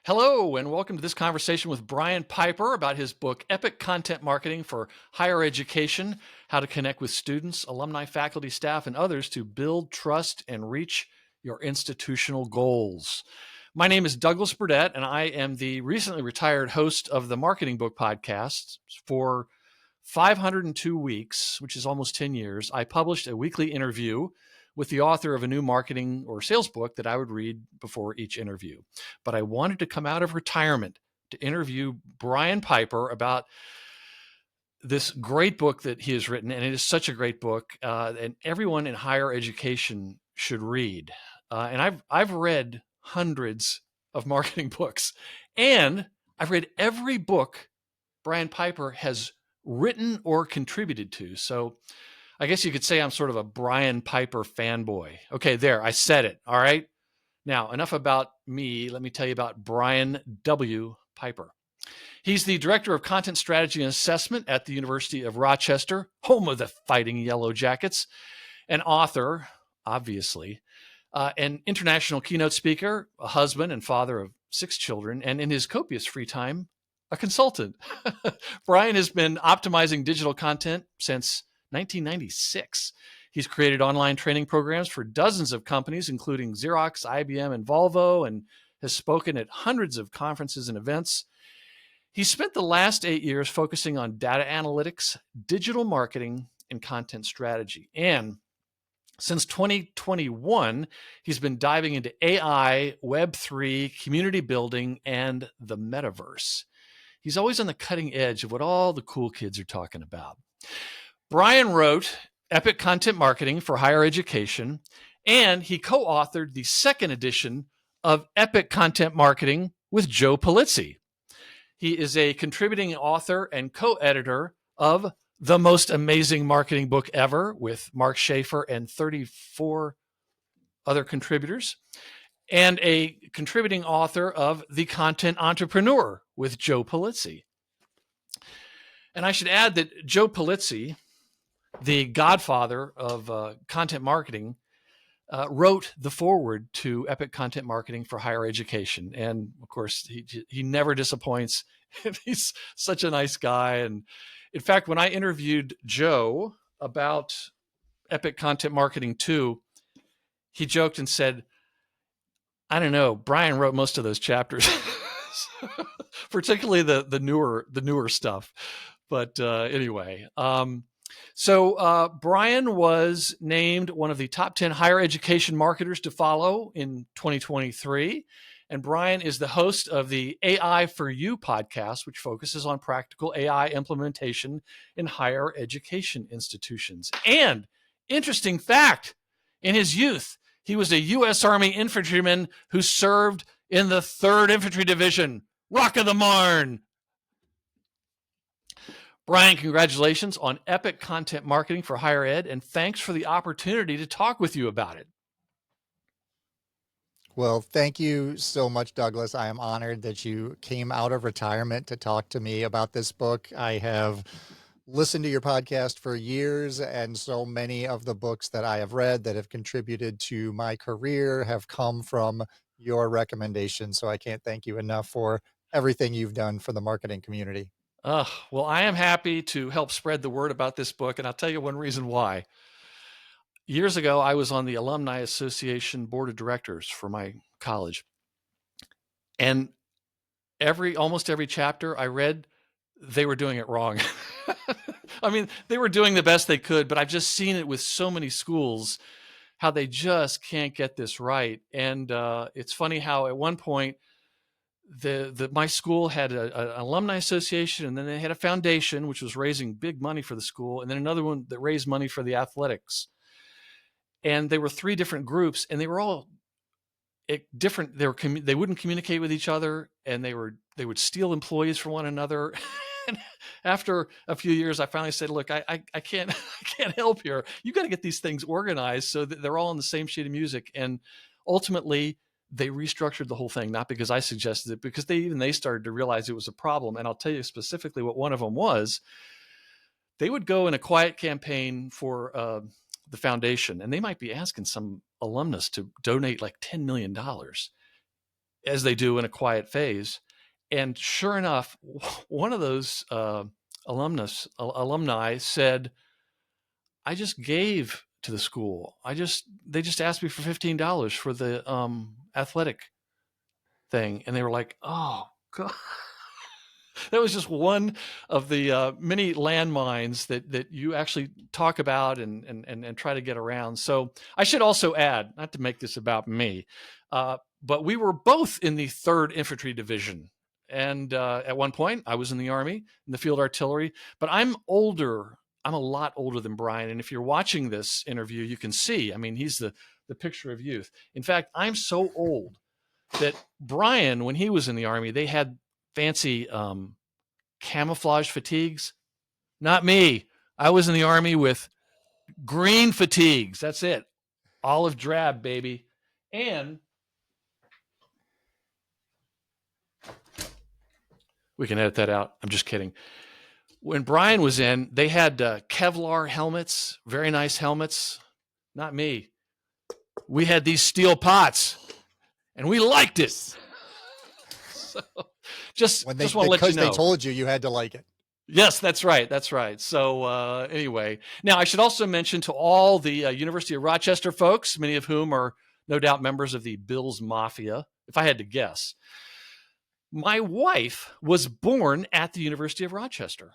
Hello, and welcome to this conversation with Brian Piper about his book, Epic Content Marketing for Higher Education: How to Connect with Students, Alumni, Faculty, Staff, and Others to Build Trust and Reach Your Institutional Goals. My name is Douglas Burdett, and I am the recently retired host of the Marketing Book Podcast. For 502 weeks, which is almost 10 years, I published a weekly interview with the author of a new marketing or sales book that I would read before each interview. But I wanted to come out of retirement to interview Brian Piper about this great book that he has written, and it is such a great book, and everyone in higher education should read. And I've read hundreds of marketing books, and I've read every book Brian Piper has written or contributed to. So I guess you could say I'm sort of a Brian Piper fanboy. Okay, there, I said it. All right. Now, enough about me. Let me tell you about Brian W. Piper. He's the Director of Content Strategy and Assessment at the University of Rochester, home of the Fighting Yellow Jackets, an author, obviously, an international keynote speaker, a husband and father of 6 children, and in his copious free time, a consultant. Brian has been optimizing digital content since 1996. He's created online training programs for dozens of companies, including Xerox, IBM, and Volvo, and has spoken at hundreds of conferences and events. He spent the last 8 years focusing on data analytics, digital marketing, and content strategy. And since 2021, he's been diving into AI, Web3, community building, and the metaverse. He's always on the cutting edge of what all the cool kids are talking about. Brian wrote Epic Content Marketing for Higher Education, and he co-authored the second edition of Epic Content Marketing with Joe Pulizzi. He is a contributing author and co-editor of The Most Amazing Marketing Book Ever with Mark Schaefer and 34 other contributors, and a contributing author of The Content Entrepreneur with Joe Pulizzi. And I should add that Joe Pulizzi, the godfather of content marketing, wrote the foreword to Epic Content Marketing for Higher Education. And of course, he never disappoints. He's such a nice guy. And in fact, when I interviewed Joe about Epic Content Marketing 2, he joked and said, I don't know, Brian wrote most of those chapters, particularly the newer stuff. But anyway, so Brian was named one of the top 10 higher education marketers to follow in 2023. And Brian is the host of the AI for You podcast, which focuses on practical AI implementation in higher education institutions. And interesting fact, in his youth, he was a U.S. Army infantryman who served in the 3rd Infantry Division, Rock of the Marne. Brian, congratulations on Epic Content Marketing for Higher Ed, and thanks for the opportunity to talk with you about it. Well, thank you so much, Douglas. I am honored that you came out of retirement to talk to me about this book. I have listened to your podcast for years, and so many of the books that I have read that have contributed to my career have come from your recommendation. So I can't thank you enough for everything you've done for the marketing community. Well, I am happy to help spread the word about this book, and I'll tell you one reason why. Years ago, I was on the Alumni Association Board of Directors for my college. And almost every chapter I read, they were doing it wrong. I mean, they were doing the best they could, but I've just seen it with so many schools, how they just can't get this right. And it's funny how at one point, my school had an alumni association, and then they had a foundation, which was raising big money for the school, and then another one that raised money for the athletics. And they were 3 different groups, and they were all different. They wouldn't communicate with each other, and they would steal employees from one another. And after a few years, I finally said, "Look, I can't help here. You got to get these things organized so that they're all on the same sheet of music." And ultimately, they restructured the whole thing, not because I suggested it, because they started to realize it was a problem. And I'll tell you specifically what one of them was. They would go in a quiet campaign for the foundation, and they might be asking some alumnus to donate like $10 million. as they do in a quiet phase. And sure enough, one of those alumni said, I just gave to the school. They just asked me for $15 for the athletic thing. And they were like, oh, God. That was just one of the many landmines that you actually talk about and try to get around. So I should also add, not to make this about me, but we were both in the 3rd Infantry Division. And at one point, I was in the Army, in the Field Artillery. But I'm older. I'm a lot older than Brian. And if you're watching this interview, you can see, I mean, he's the picture of youth. In fact, I'm so old that Brian, when he was in the Army, they had fancy camouflage fatigues. Not me. I was in the Army with green fatigues. That's it. Olive drab, baby. And we can edit that out. I'm just kidding. When Brian was in, they had Kevlar helmets, very nice helmets. Not me. We had these steel pots, and we liked it. So just want to let you know. Because they told you had to like it. Yes, that's right. That's right. So anyway, now I should also mention to all the University of Rochester folks, many of whom are no doubt members of the Bills Mafia, if I had to guess. My wife was born at the University of Rochester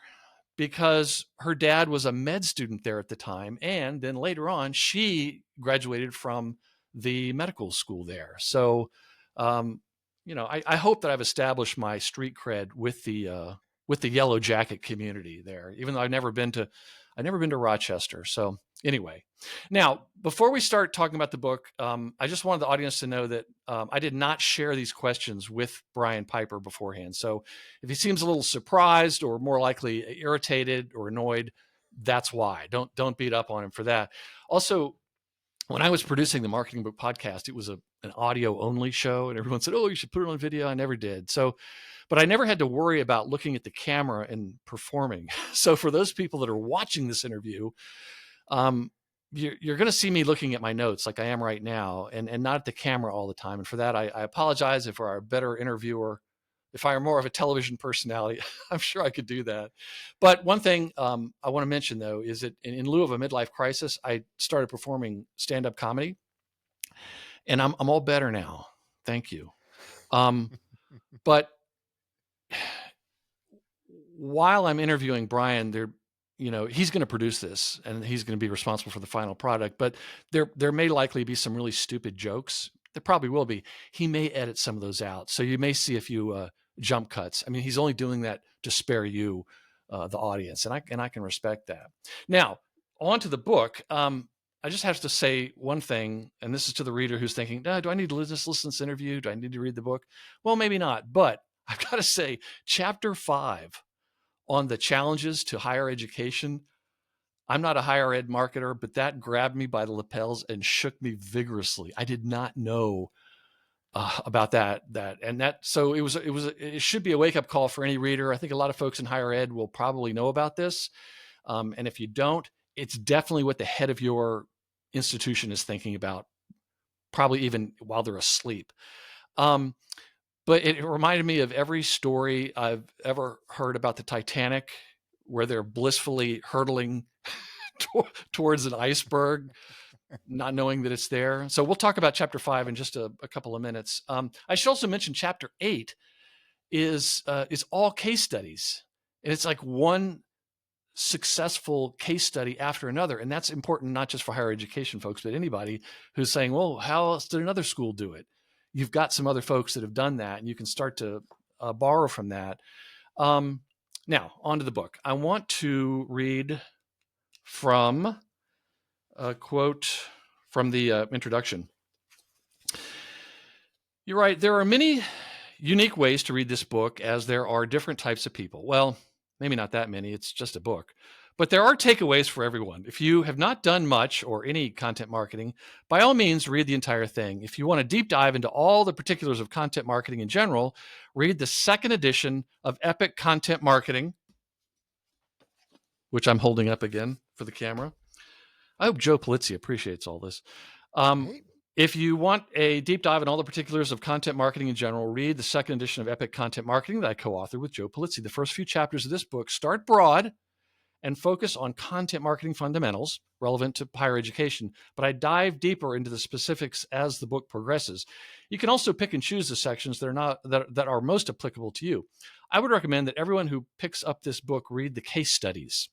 because her dad was a med student there at the time. And then later on, she graduated from the medical school there. So, I hope that I've established my street cred with the Yellow Jacket community there, even though I've never been to Rochester. So anyway, now, before we start talking about the book, I just wanted the audience to know that I did not share these questions with Brian Piper beforehand. So if he seems a little surprised or more likely irritated or annoyed, that's why. Don't beat up on him for that. Also, when I was producing the Marketing Book Podcast, it was an audio only show, and everyone said, oh, you should put it on video. I never did. So, but I never had to worry about looking at the camera and performing. So for those people that are watching this interview, you're going to see me looking at my notes like I am right now, and not at the camera all the time. And for that, I apologize. If I were a better interviewer, if I were more of a television personality, I'm sure I could do that. But one thing I want to mention, though, is that in lieu of a midlife crisis, I started performing stand-up comedy, and I'm all better now. Thank you. But while I'm interviewing Brian, he's going to produce this and he's going to be responsible for the final product, but there may likely be some really stupid jokes. There probably will be. He may edit some of those out. So you may see a few jump cuts. I mean, he's only doing that to spare you, the audience. And I can respect that. Now, on to the book. I just have to say one thing, and this is to the reader who's thinking, do I need to just listen to this interview? Do I need to read the book? Well, maybe not, but I've got to say, chapter 5 on the challenges to higher education. I'm not a higher ed marketer, but that grabbed me by the lapels and shook me vigorously. I did not know about that. So it should be a wake up call for any reader. I think a lot of folks in higher ed will probably know about this. And if you don't, it's definitely what the head of your institution is thinking about, probably even while they're asleep. But it reminded me of every story I've ever heard about the Titanic, where they're blissfully hurtling towards an iceberg, not knowing that it's there. So we'll talk about chapter 5 in just a couple of minutes. I should also mention chapter 8 is all case studies. And it's like one successful case study after another. And that's important, not just for higher education folks, but anybody who's saying, well, how else did another school do it? You've got some other folks that have done that, and you can start to borrow from that. Now, on to the book. I want to read from a quote from the introduction. You're right. There are many unique ways to read this book, as there are different types of people. Well, maybe not that many. It's just a book. But there are takeaways for everyone. If you have not done much or any content marketing, by all means, read the entire thing. If you want to deep dive into all the particulars of content marketing in general, read the second edition of Epic Content Marketing, which I'm holding up again for the camera. I hope Joe Polizzi appreciates all this. If you want a deep dive in all the particulars of content marketing in general, read the second edition of Epic Content Marketing that I co-authored with Joe Pulizzi. The first few chapters of this book start broad and focus on content marketing fundamentals relevant to higher education, but I dive deeper into the specifics as the book progresses. You can also pick and choose the sections that are most applicable to you. I would recommend that everyone who picks up this book read the case studies,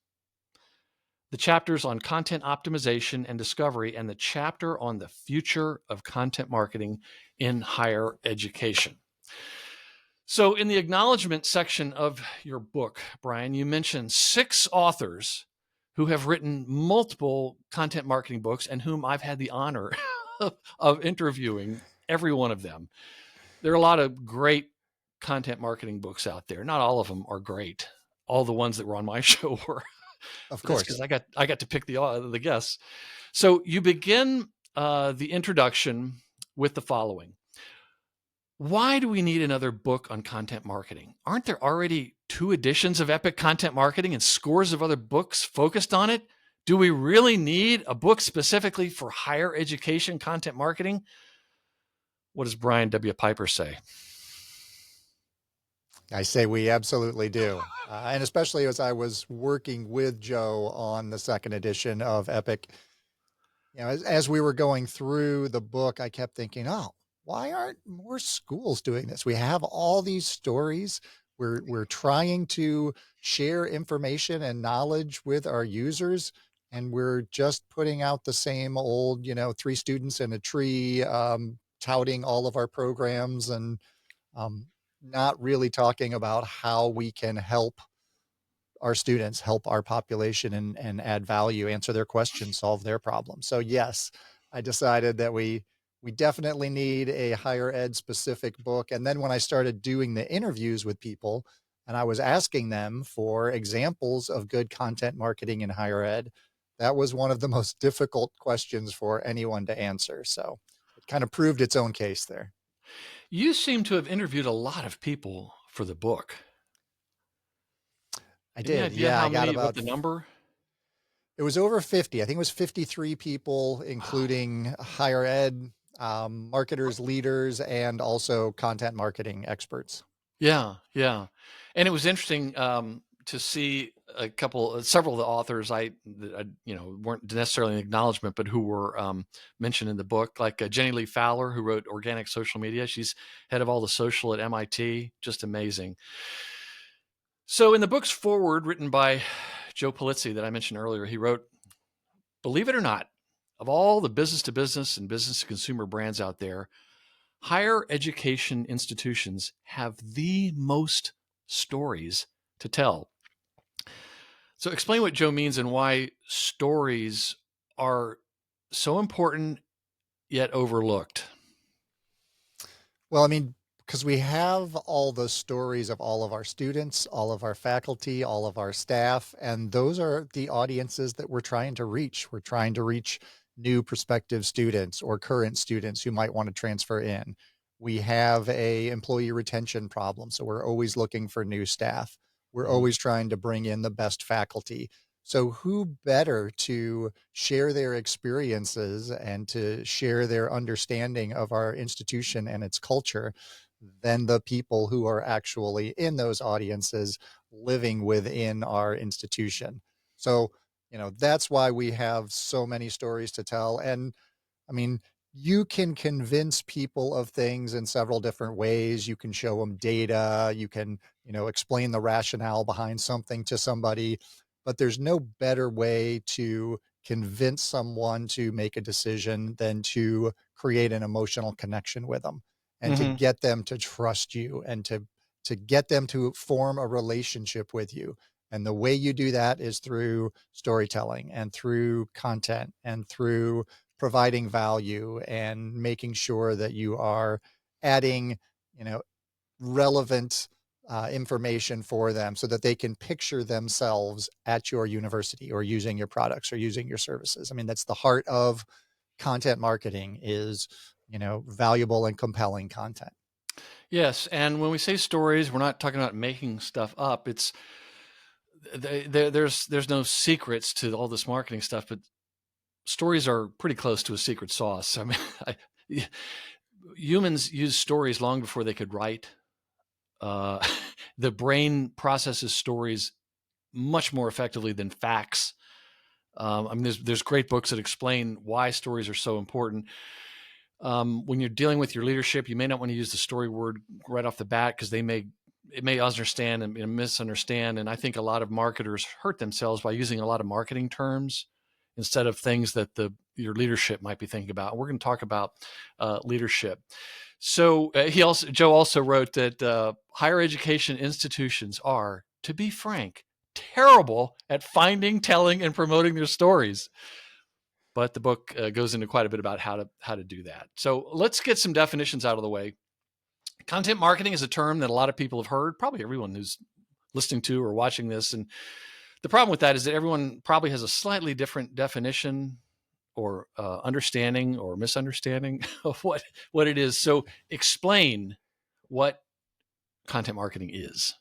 the chapters on content optimization and discovery, and the chapter on the future of content marketing in higher education. So, in the acknowledgement section of your book, Brian, you mentioned 6 authors who have written multiple content marketing books and whom I've had the honor of interviewing every one of them. There are a lot of great content marketing books out there. Not all of them are great. All the ones that were on my show were. Of That's course. because I got to pick the guests. So you begin the introduction with the following. Why do we need another book on content marketing? Aren't there already 2 editions of Epic Content Marketing and scores of other books focused on it? Do we really need a book specifically for higher education content marketing? What does Brian W. Piper say? I say we absolutely do. And especially as I was working with Joe on the second edition of Epic, as we were going through the book, I kept thinking, oh, why aren't more schools doing this? We have all these stories. We're trying to share information and knowledge with our users, and we're just putting out the same old, 3 students in a tree, touting all of our programs and um, not really talking about how we can help our students, help our population and add value, answer their questions, solve their problems. So yes, I decided that we definitely need a higher ed specific book. And then when I started doing the interviews with people and I was asking them for examples of good content marketing in higher ed, that was one of the most difficult questions for anyone to answer. So it kind of proved its own case there. You seem to have interviewed a lot of people for the book. I Any did. idea Yeah, I how got many, what about the number? it was over 50. I think it was 53 people, Wow. including higher ed, marketers, leaders, and also content marketing experts. Yeah, yeah. And it was interesting to see several of the authors that I, weren't necessarily an acknowledgement, but who were mentioned in the book, like Jenny Lee Fowler, who wrote Organic Social Media. She's head of all the social at MIT. Just amazing. So in the book's foreword, written by Joe Pulizzi that I mentioned earlier, he wrote, "Believe it or not, of all the business to business and business to consumer brands out there, higher education institutions have the most stories to tell." So, explain what Joe means and why stories are so important yet overlooked. Well, I mean, because we have all the stories of all of our students, all of our faculty, all of our staff, and those are the audiences that we're trying to reach. We're trying to reach new prospective students or current students who might want to transfer in. We have a employee retention problem, so we're always looking for new staff. We're Mhm. always trying to bring in the best faculty. So who better to share their experiences and to share their understanding of our institution and its culture than the people who are actually in those audiences living within our institution. So, that's why we have so many stories to tell. And I mean, you can convince people of things in several different ways. You can show them data, you can, explain the rationale behind something to somebody, but there's no better way to convince someone to make a decision than to create an emotional connection with them and to Mhm. get them to trust you and to get them to form a relationship with you. And the way you do that is through storytelling and through content and through providing value and making sure that you are adding, you know, relevant information for them so that they can picture themselves at your university or using your products or using your services. I mean, that's the heart of content marketing is, valuable and compelling content. Yes, and when we say stories, we're not talking about making stuff up. It's there's no secrets to all this marketing stuff, but stories are pretty close to a secret sauce. I mean, humans use stories long before they could write. Uh, the brain processes stories much more effectively than facts. I mean, there's great books that explain why stories are so important. When you're dealing with your leadership, you may not want to use the story word right off the bat because it may understand and misunderstand. And I think a lot of marketers hurt themselves by using a lot of marketing terms instead of things that your leadership might be thinking about. We're going to talk about leadership. So Joe also wrote that higher education institutions are, to be frank, terrible at finding, telling, and promoting their stories. But the book goes into quite a bit about how to do that. So let's get some definitions out of the way. Content marketing is a term that a lot of people have heard, probably everyone who's listening to or watching this. And the problem with that is that everyone probably has a slightly different definition or understanding or misunderstanding of what it is. So explain what content marketing is.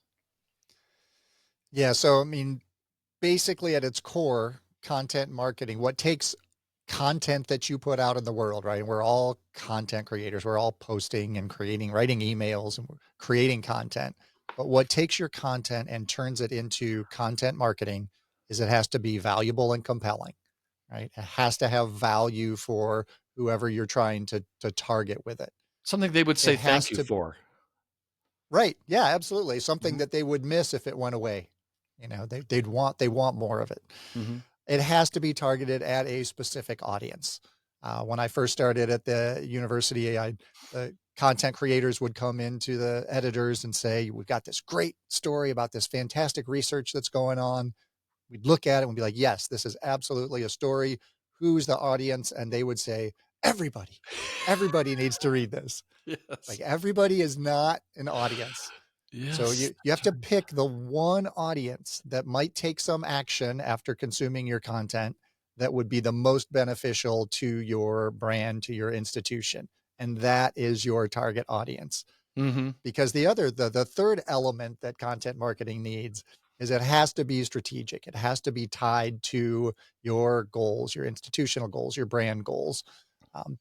Yeah. So, I mean, basically at its core, content marketing, what takes content that you put out in the world, right? And we're all content creators. We're all posting and creating, writing emails and we're creating content. But what takes your content and turns it into content marketing is it has to be valuable and compelling, right? It has to have value for whoever you're trying to target with it. Something they would It say has thank you to, for. right. Yeah, absolutely. Something Mm-hmm. that they would miss if it went away. You know, they want more of it. Mm-hmm. It has to be targeted at a specific audience. When I first started at the university, the content creators would come into the editors and say, "We've got this great story about this fantastic research that's going on." We'd look at it and be like, "Yes, this is absolutely a story. Who's the audience?" And they would say, "Everybody. Everybody needs to read this." Yes. Like everybody is not an audience. So Yes. you have That's to right. pick the one audience that might take some action after consuming your content that would be the most beneficial to your brand, to your institution. And that is your target audience. Mm-hmm. Because the third element that content marketing needs is it has to be strategic. It has to be tied to your goals, your institutional goals, your brand goals.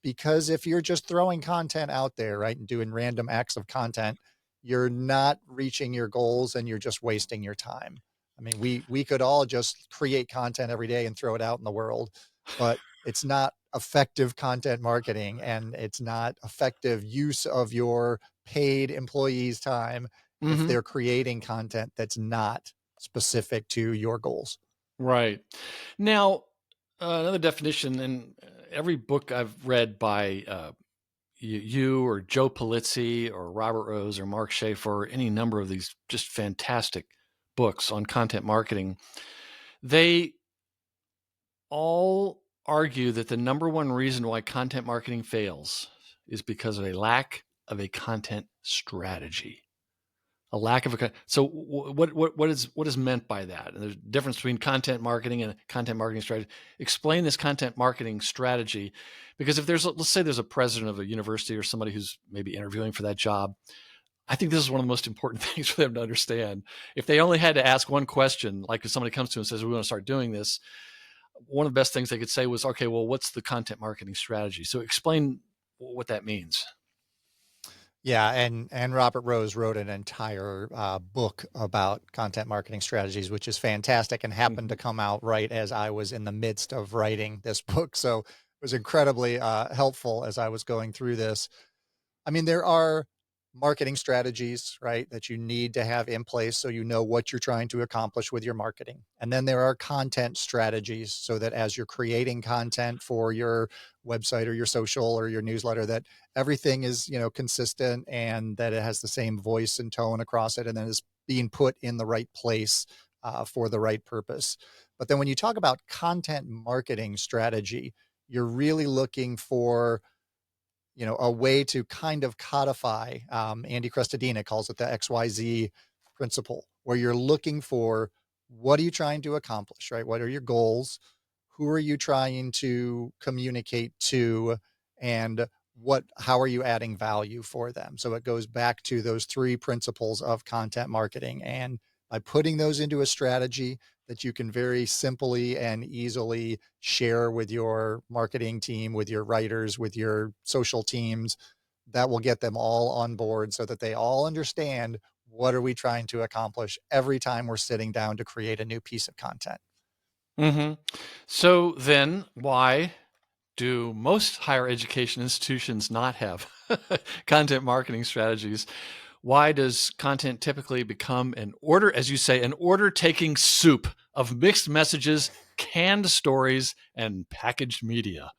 Because if you're just throwing content out there, right, and doing random acts of content, you're not reaching your goals and you're just wasting your time. I mean, we could all just create content every day and throw it out in the world, but it's not effective content marketing and it's not effective use of your paid employees' time if Mm-hmm. they're creating content that's not specific to your goals. Right. Now, another definition, and every book I've read by you or Joe Pulizzi or Robert Rose or Mark Schaefer, any number of these just fantastic books on content marketing, they all argue that the number one reason why content marketing fails is because of a lack of a content strategy. A lack of a so what is meant by that? And there's a difference between content marketing and a content marketing strategy. Explain this content marketing strategy, because if let's say there's a president of a university or somebody who's maybe interviewing for that job, I think this is one of the most important things for them to understand. If they only had to ask one question, like if somebody comes to and says, "We want to start doing this," one of the best things they could say was, "Okay, well, what's the content marketing strategy?" So explain what that means. Yeah, and Robert Rose wrote an entire book about content marketing strategies, which is fantastic, and happened to Mhm. come out right as I was in the midst of writing this book. So it was incredibly helpful as I was going through this. I mean, there are marketing strategies, right, that you need to have in place so you know what you're trying to accomplish with your marketing. And then there are content strategies so that as you're creating content for your website or your social or your newsletter, that everything is, you know, consistent and that it has the same voice and tone across it and then is being put in the right place for the right purpose. But then when you talk about content marketing strategy, you're really looking for, you know, a way to kind of codify. Andy Crestodina calls it the XYZ principle, where you're looking for what are you trying to accomplish, right? What are your goals? Who are you trying to communicate to? And how are you adding value for them? So it goes back to those three principles of content marketing. And by putting those into a strategy, that you can very simply and easily share with your marketing team, with your writers, with your social teams, that will get them all on board so that they all understand what are we trying to accomplish every time we're sitting down to create a new piece of content. Hmm. So then, why do most higher education institutions not have content marketing strategies? Why does content typically become an order, as you say, an order taking soup of mixed messages, canned stories, and packaged media?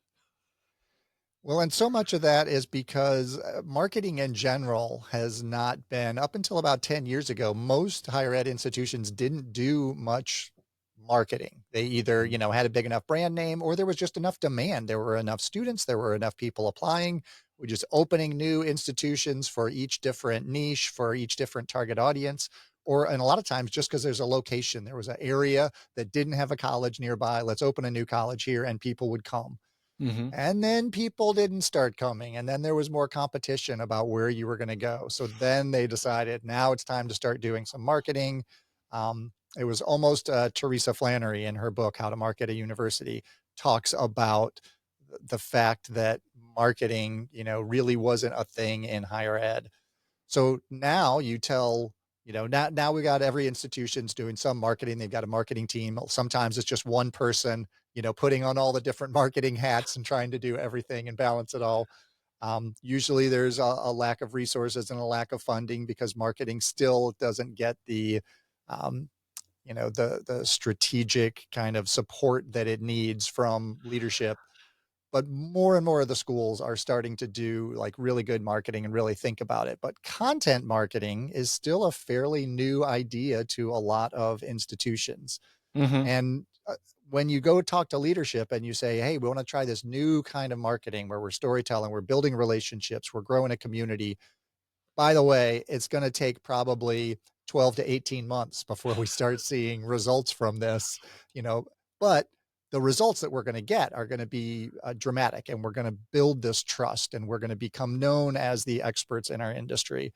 Well, and so much of that is because marketing in general has not been, up until about 10 years ago, most higher ed institutions didn't do much marketing. They either, had a big enough brand name or there was just enough demand. There were enough students, there were enough people applying. We're just opening new institutions for each different niche, for each different target audience. Or, and a lot of times, just because there's a location, there was an area that didn't have a college nearby. Let's open a new college here, and people would come. Hmm. And then people didn't start coming, and then there was more competition about where you were gonna go. So then they decided, now it's time to start doing some marketing. It was almost, Teresa Flannery in her book, How to Market a University, talks about the fact that marketing, really wasn't a thing in higher ed. So now you tell, now we got every institution's doing some marketing. They've got a marketing team. Sometimes it's just one person, putting on all the different marketing hats and trying to do everything and balance it all. Usually there's a lack of resources and a lack of funding because marketing still doesn't get um, the strategic kind of support that it needs from leadership. But more and more of the schools are starting to do like really good marketing and really think about it. But content marketing is still a fairly new idea to a lot of institutions. Hmm. And when you go talk to leadership and you say, hey, we want to try this new kind of marketing where we're storytelling, we're building relationships, we're growing a community, by the way, it's gonna take probably 12 to 18 months before we start seeing results from this, you know, but the results that we're gonna get are gonna be, dramatic, and we're gonna build this trust, and we're gonna become known as the experts in our industry.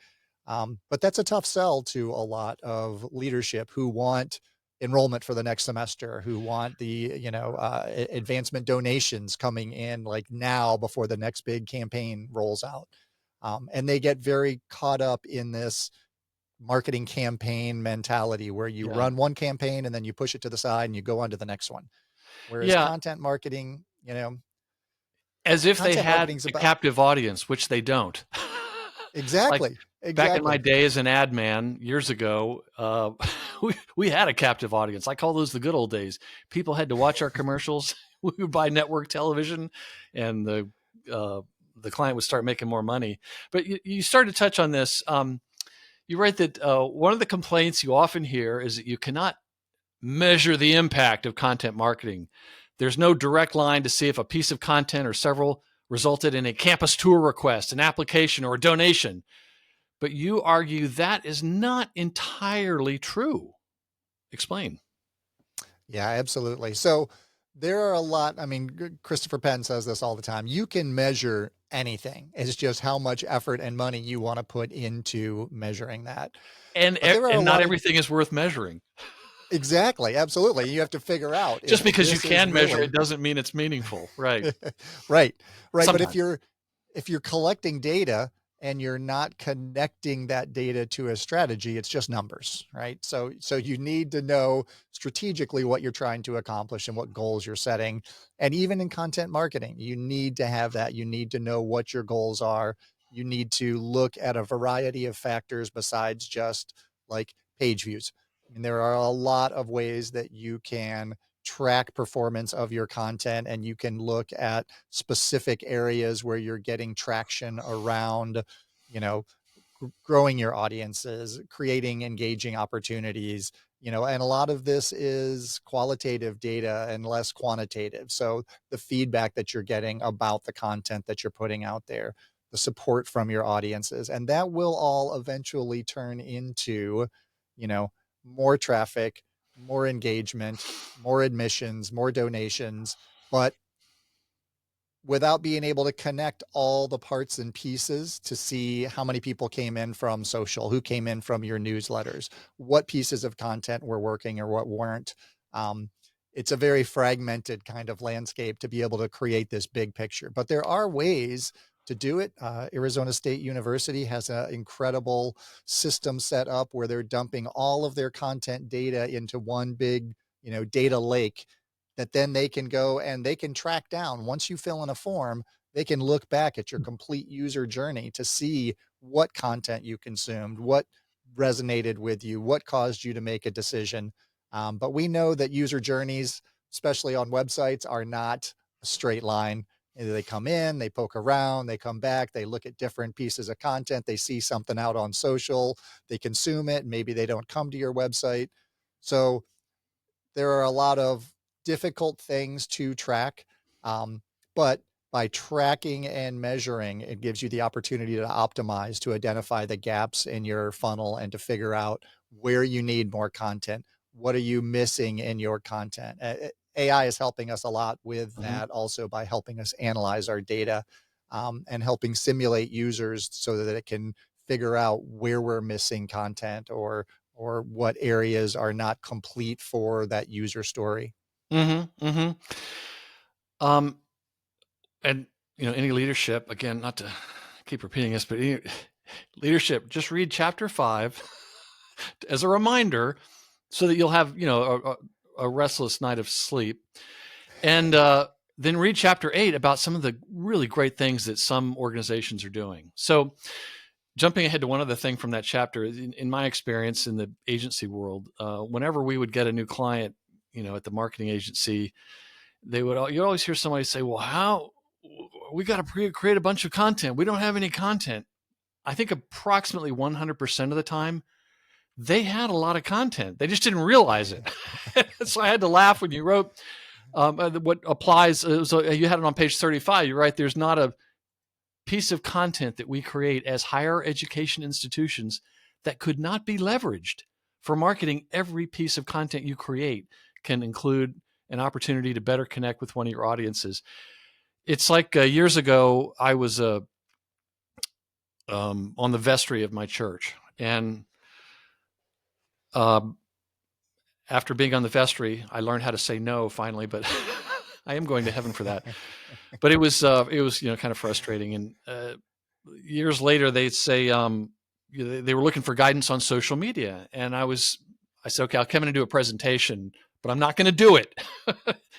But that's a tough sell to a lot of leadership who want enrollment for the next semester, who want the, advancement donations coming in, like, now before the next big campaign rolls out. And they get very caught up in this marketing campaign mentality where you Yeah. run one campaign and then you push it to the side and you go on to the next one. Whereas Yeah. content marketing, As if they content had marketing's a about captive audience, which they don't. Like exactly, back in my exactly. day as an ad man years ago, we had a captive audience. I call those the good old days. People had to watch our commercials. We would buy network television, and the client would start making more money. But you started to touch on this. You write that one of the complaints you often hear is that you cannot measure the impact of content marketing. There's no direct line to see if a piece of content or several resulted in a campus tour request, an application, or a donation. But you argue that is not entirely true. Explain. Yeah, absolutely. So there are a lot. I mean, Christopher Penn says this all the time. You can measure anything. It's just how much effort and money you want to put into measuring that. And But there are a and not lot of everything is worth measuring. exactly, absolutely. You have to figure out Just if because you this is can measure it really doesn't mean it's meaningful. Right. right, right. But Sometimes. if you're collecting data and you're not connecting that data to a strategy, it's just numbers, right? So you need to know strategically what you're trying to accomplish and what goals you're setting. And even in content marketing, you need to have that. You need to know what your goals are. You need to look at a variety of factors besides just like page views. I mean, there are a lot of ways that you can track performance of your content, and you can look at specific areas where you're getting traction around, you know, growing your audiences, creating engaging opportunities, and a lot of this is qualitative data and less quantitative. So the feedback that you're getting about the content that you're putting out there, the support from your audiences, and that will all eventually turn into, you know, more traffic, more engagement, more admissions, more donations. But without being able to connect all the parts and pieces to see how many people came in from social, who came in from your newsletters, what pieces of content were working or what weren't. Um, it's a very fragmented kind of landscape to be able to create this big picture, but there are ways to do it. Arizona State University has an incredible system set up where they're dumping all of their content data into one big, data lake that then they can go and they can track down. Once you fill in a form, they can look back at your complete user journey to see what content you consumed, what resonated with you, what caused you to make a decision. But we know that user journeys, especially on websites, are not a straight line. They come in, they poke around, they come back, they look at different pieces of content, they see something out on social, they consume it, maybe they don't come to your website. So there are a lot of difficult things to track, um, but by tracking and measuring, it gives you the opportunity to optimize, to identify the gaps in your funnel and to figure out where you need more content. What are you missing in your content? AI is helping us a lot with Mhm. that also by helping us analyze our data, and helping simulate users so that it can figure out where we're missing content or what areas are not complete for that user story. Mhm. Mhm. Um, and any leadership, again, not to keep repeating this, but leadership, just read chapter 5 as a reminder so that you'll have, a restless night of sleep. And then read chapter 8 about some of the really great things that some organizations are doing. So, jumping ahead to one other thing from that chapter, in my experience in the agency world, whenever we would get a new client, at the marketing agency, you always hear somebody say, "Well, how we got to create a bunch of content. We don't have any content." I think approximately 100% of the time, they had a lot of content. They just didn't realize it. So I had to laugh when you wrote what applies. So you had it on page 35. You're right. There's not a piece of content that we create as higher education institutions that could not be leveraged for marketing. Every piece of content you create can include an opportunity to better connect with one of your audiences. It's like years ago, I was on the vestry of my church. And um, after being on the vestry, I learned how to say no finally, but I am going to heaven for that. But it was kind of frustrating. And years later, they'd say they were looking for guidance on social media, and I said, okay, I'll come in and do a presentation, but I'm not going to do it.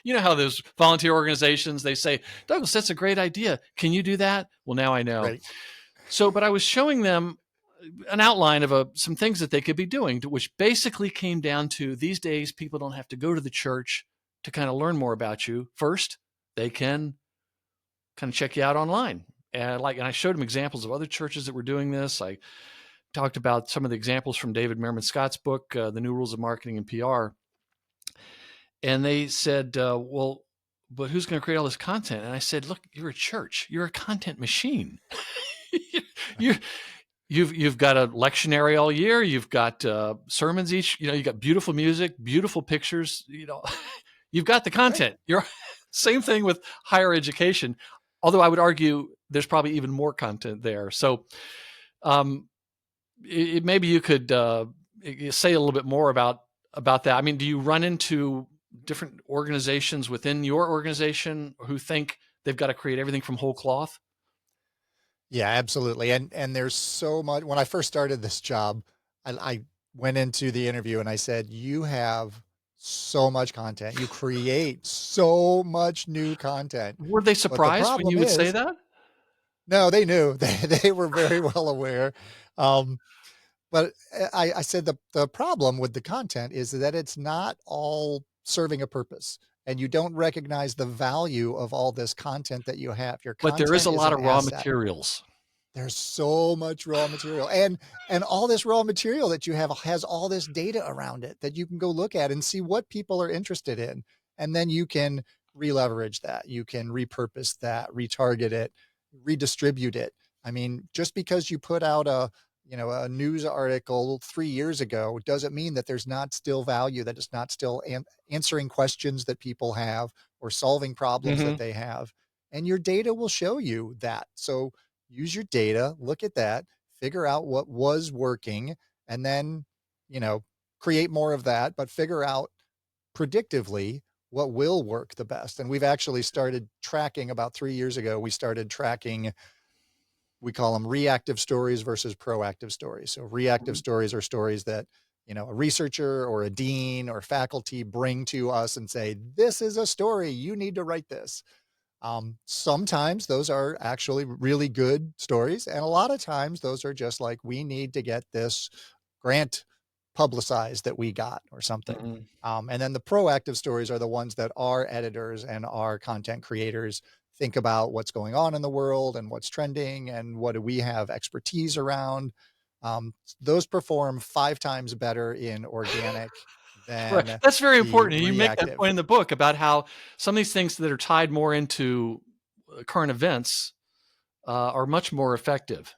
You know how those volunteer organizations, they say, Douglas, that's a great idea. Can you do that? Well, now I know. Right. So, but I was showing them an outline of some things that they could be doing, which basically came down to these days, people don't have to go to the church to kind of learn more about you. First, they can kind of check you out online. And I showed them examples of other churches that were doing this. I talked about some of the examples from David Merriman Scott's book, The New Rules of Marketing and PR. And they said, well, but who's going to create all this content? And I said, look, you're a church. You're a content machine. you, you've got a lectionary all year. You've got sermons each. You got beautiful music, beautiful pictures. You've got the Right. content. You're same thing with higher education. Although I would argue there's probably even more content there. So um, maybe you could say a little bit more about that. I mean, do you run into different organizations within your organization who think they've got to create everything from whole cloth? Yeah, absolutely. And there's so much. When I first started this job, I went into the interview and I said, "You have so much content. You create so much new content." Were they But the surprised when problem you would say is, that? no, they knew. They were very well aware. Um, but I said the problem with the content is that it's not all serving a purpose, and you don't recognize the value of all this content that you have. Your But there is content a is lot an of raw asset. materials. There's so much raw material, and all this raw material that you have has all this data around it that you can go look at and see what people are interested in, and then you can re-leverage that. You can repurpose that, retarget it, redistribute it. I mean, just because you put out a news article 3 years ago doesn't mean that there's not still value, that it's not still answering questions that people have or solving problems that Mhm. they have. And your data will show you that. So use your data, look at that, figure out what was working, and then, you know, create more of that, but figure out predictively what will work the best. And we've actually started tracking about 3 years ago. We started tracking, we call them reactive stories versus proactive stories. So reactive stories are stories that, a researcher or a dean or faculty bring to us and say, this is a story, you need to write this. Sometimes those are actually really good stories. And a lot of times those are just like, we need to get this grant publicized that we got or something. Mhm. And then the proactive stories are the ones that our editors and our content creators think about what's going on in the world and what's trending and what do we have expertise around. Those perform 5 times better in organic Right. than That's very the important. And you make that reactive. point in the book about how some of these things that are tied more into current events are much more effective.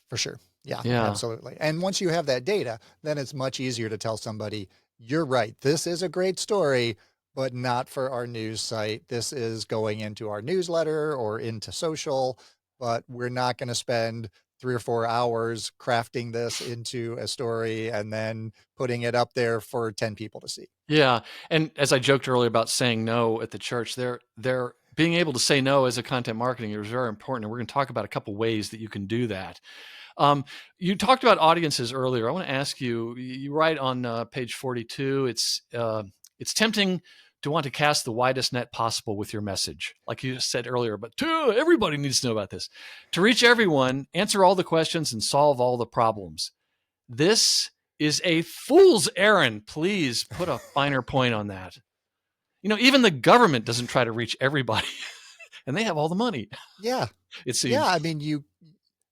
For sure. Yeah, Yeah. absolutely. And once you have that data, then it's much easier to tell somebody, you're right. This is a great story, but not for our news site. This is going into our newsletter or into social, but we're not going to spend 3 or 4 hours crafting this into a story and then putting it up there for 10 people to see. Yeah. And as I joked earlier about saying no at the church, they're being able to say no as a content marketing is very important. And we're going to talk about a couple ways that you can do that. You talked about audiences earlier. I want to ask you. You write on page 42. It's tempting to want to cast the widest net possible with your message, like you said earlier. But everybody needs to know about this. To reach everyone, answer all the questions, and solve all the problems. This is a fool's errand. Please put a finer point on that. Even the government doesn't try to reach everybody, and they have all the money. Yeah. It Yeah. seems. I mean,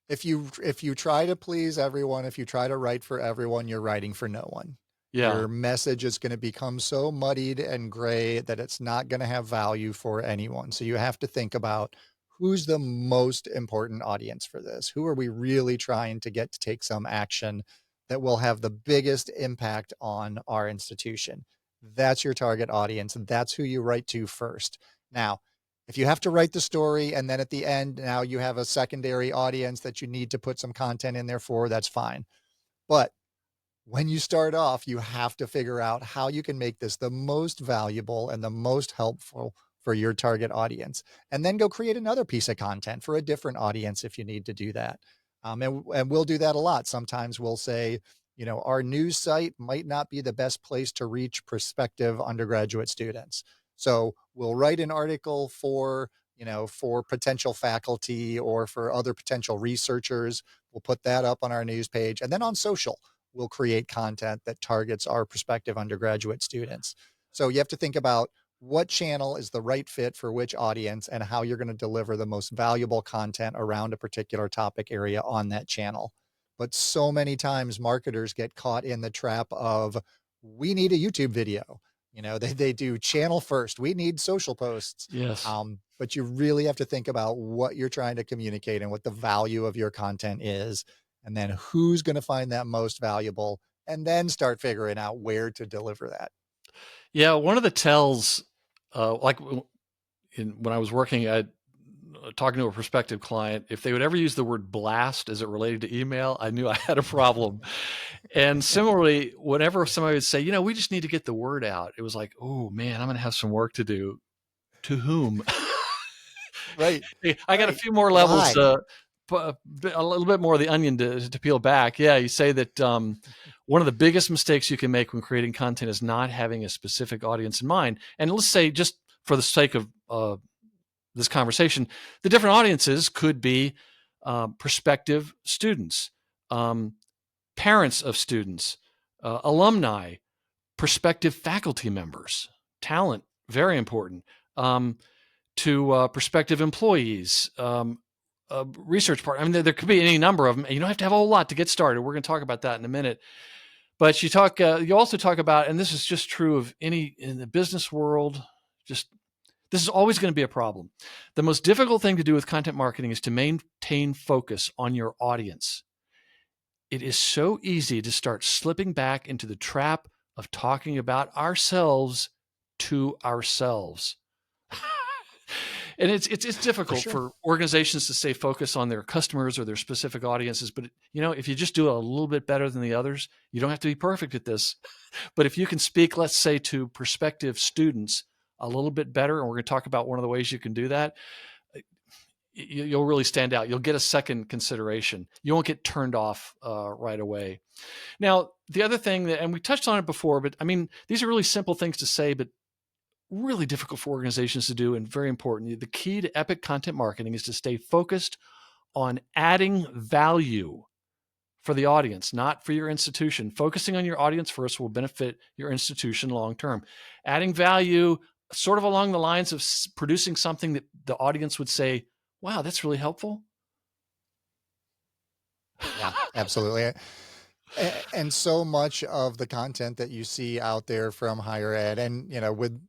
if you try to please everyone, if you try to write for everyone, you're writing for no one. Yeah. Your message is going to become so muddied and gray that it's not going to have value for anyone. So you have to think about who's the most important audience for this? Who are we really trying to get to take some action that will have the biggest impact on our institution? That's your target audience, and that's who you write to first. Now, if you have to write the story and then at the end, now you have a secondary audience that you need to put some content in there for, that's fine. But when you start off, you have to figure out how you can make this the most valuable and the most helpful for your target audience. And then go create another piece of content for a different audience if you need to do that. And we'll do that a lot. Sometimes we'll say, our news site might not be the best place to reach prospective undergraduate students. So we'll write an article for potential faculty or for other potential researchers. We'll put that up on our news page. And then on social, we'll create content that targets our prospective undergraduate students. So you have to think about what channel is the right fit for which audience and how you're going to deliver the most valuable content around a particular topic area on that channel. But so many times marketers get caught in the trap of, we need a YouTube video. They do channel first. We need social posts. Yes. But you really have to think about what you're trying to communicate and what the value of your content is, and then who's going to find that most valuable, and then start figuring out where to deliver that. Yeah, one of the tells, like when I was working at talking to a prospective client, if they would ever use the word blast as it related to email, I knew I had a problem. And similarly, whenever somebody would say, we just need to get the word out, it was like, oh man, I'm going to have some work to do. To whom? Right. I got a Right. few more levels, Why? a little bit more of the onion to peel back. Yeah, you say that one of the biggest mistakes you can make when creating content is not having a specific audience in mind. And let's say, just for the sake of this conversation, the different audiences could be prospective students, parents of students, alumni, prospective faculty members, talent, very important, to prospective employees, research partner. I mean, there could be any number of them. You don't have to have a whole lot to get started. We're going to talk about that in a minute. But you also talk about, and this is just true of any in the business world, just this is always going to be a problem. The most difficult thing to do with content marketing is to maintain focus on your audience. It is so easy to start slipping back into the trap of talking about ourselves to ourselves. And it's For difficult sure. for organizations to stay focused on their customers or their specific audiences, but if you just do it a little bit better than the others, you don't have to be perfect at this. But if you can speak, let's say, to prospective students a little bit better, and we're going to talk about one of the ways you can do that, you'll really stand out. You'll get a second consideration. You won't get turned off right away. Now, the other thing that, and we touched on it before, but I mean, these are really simple things to say, but really difficult for organizations to do and very important. The key to epic content marketing is to stay focused on adding value for the audience, not for your institution. Focusing on your audience first will benefit your institution long term. Adding value, sort of along the lines of producing something that the audience would say, wow, that's really helpful. Yeah, absolutely. And so much of the content that you see out there from higher ed, and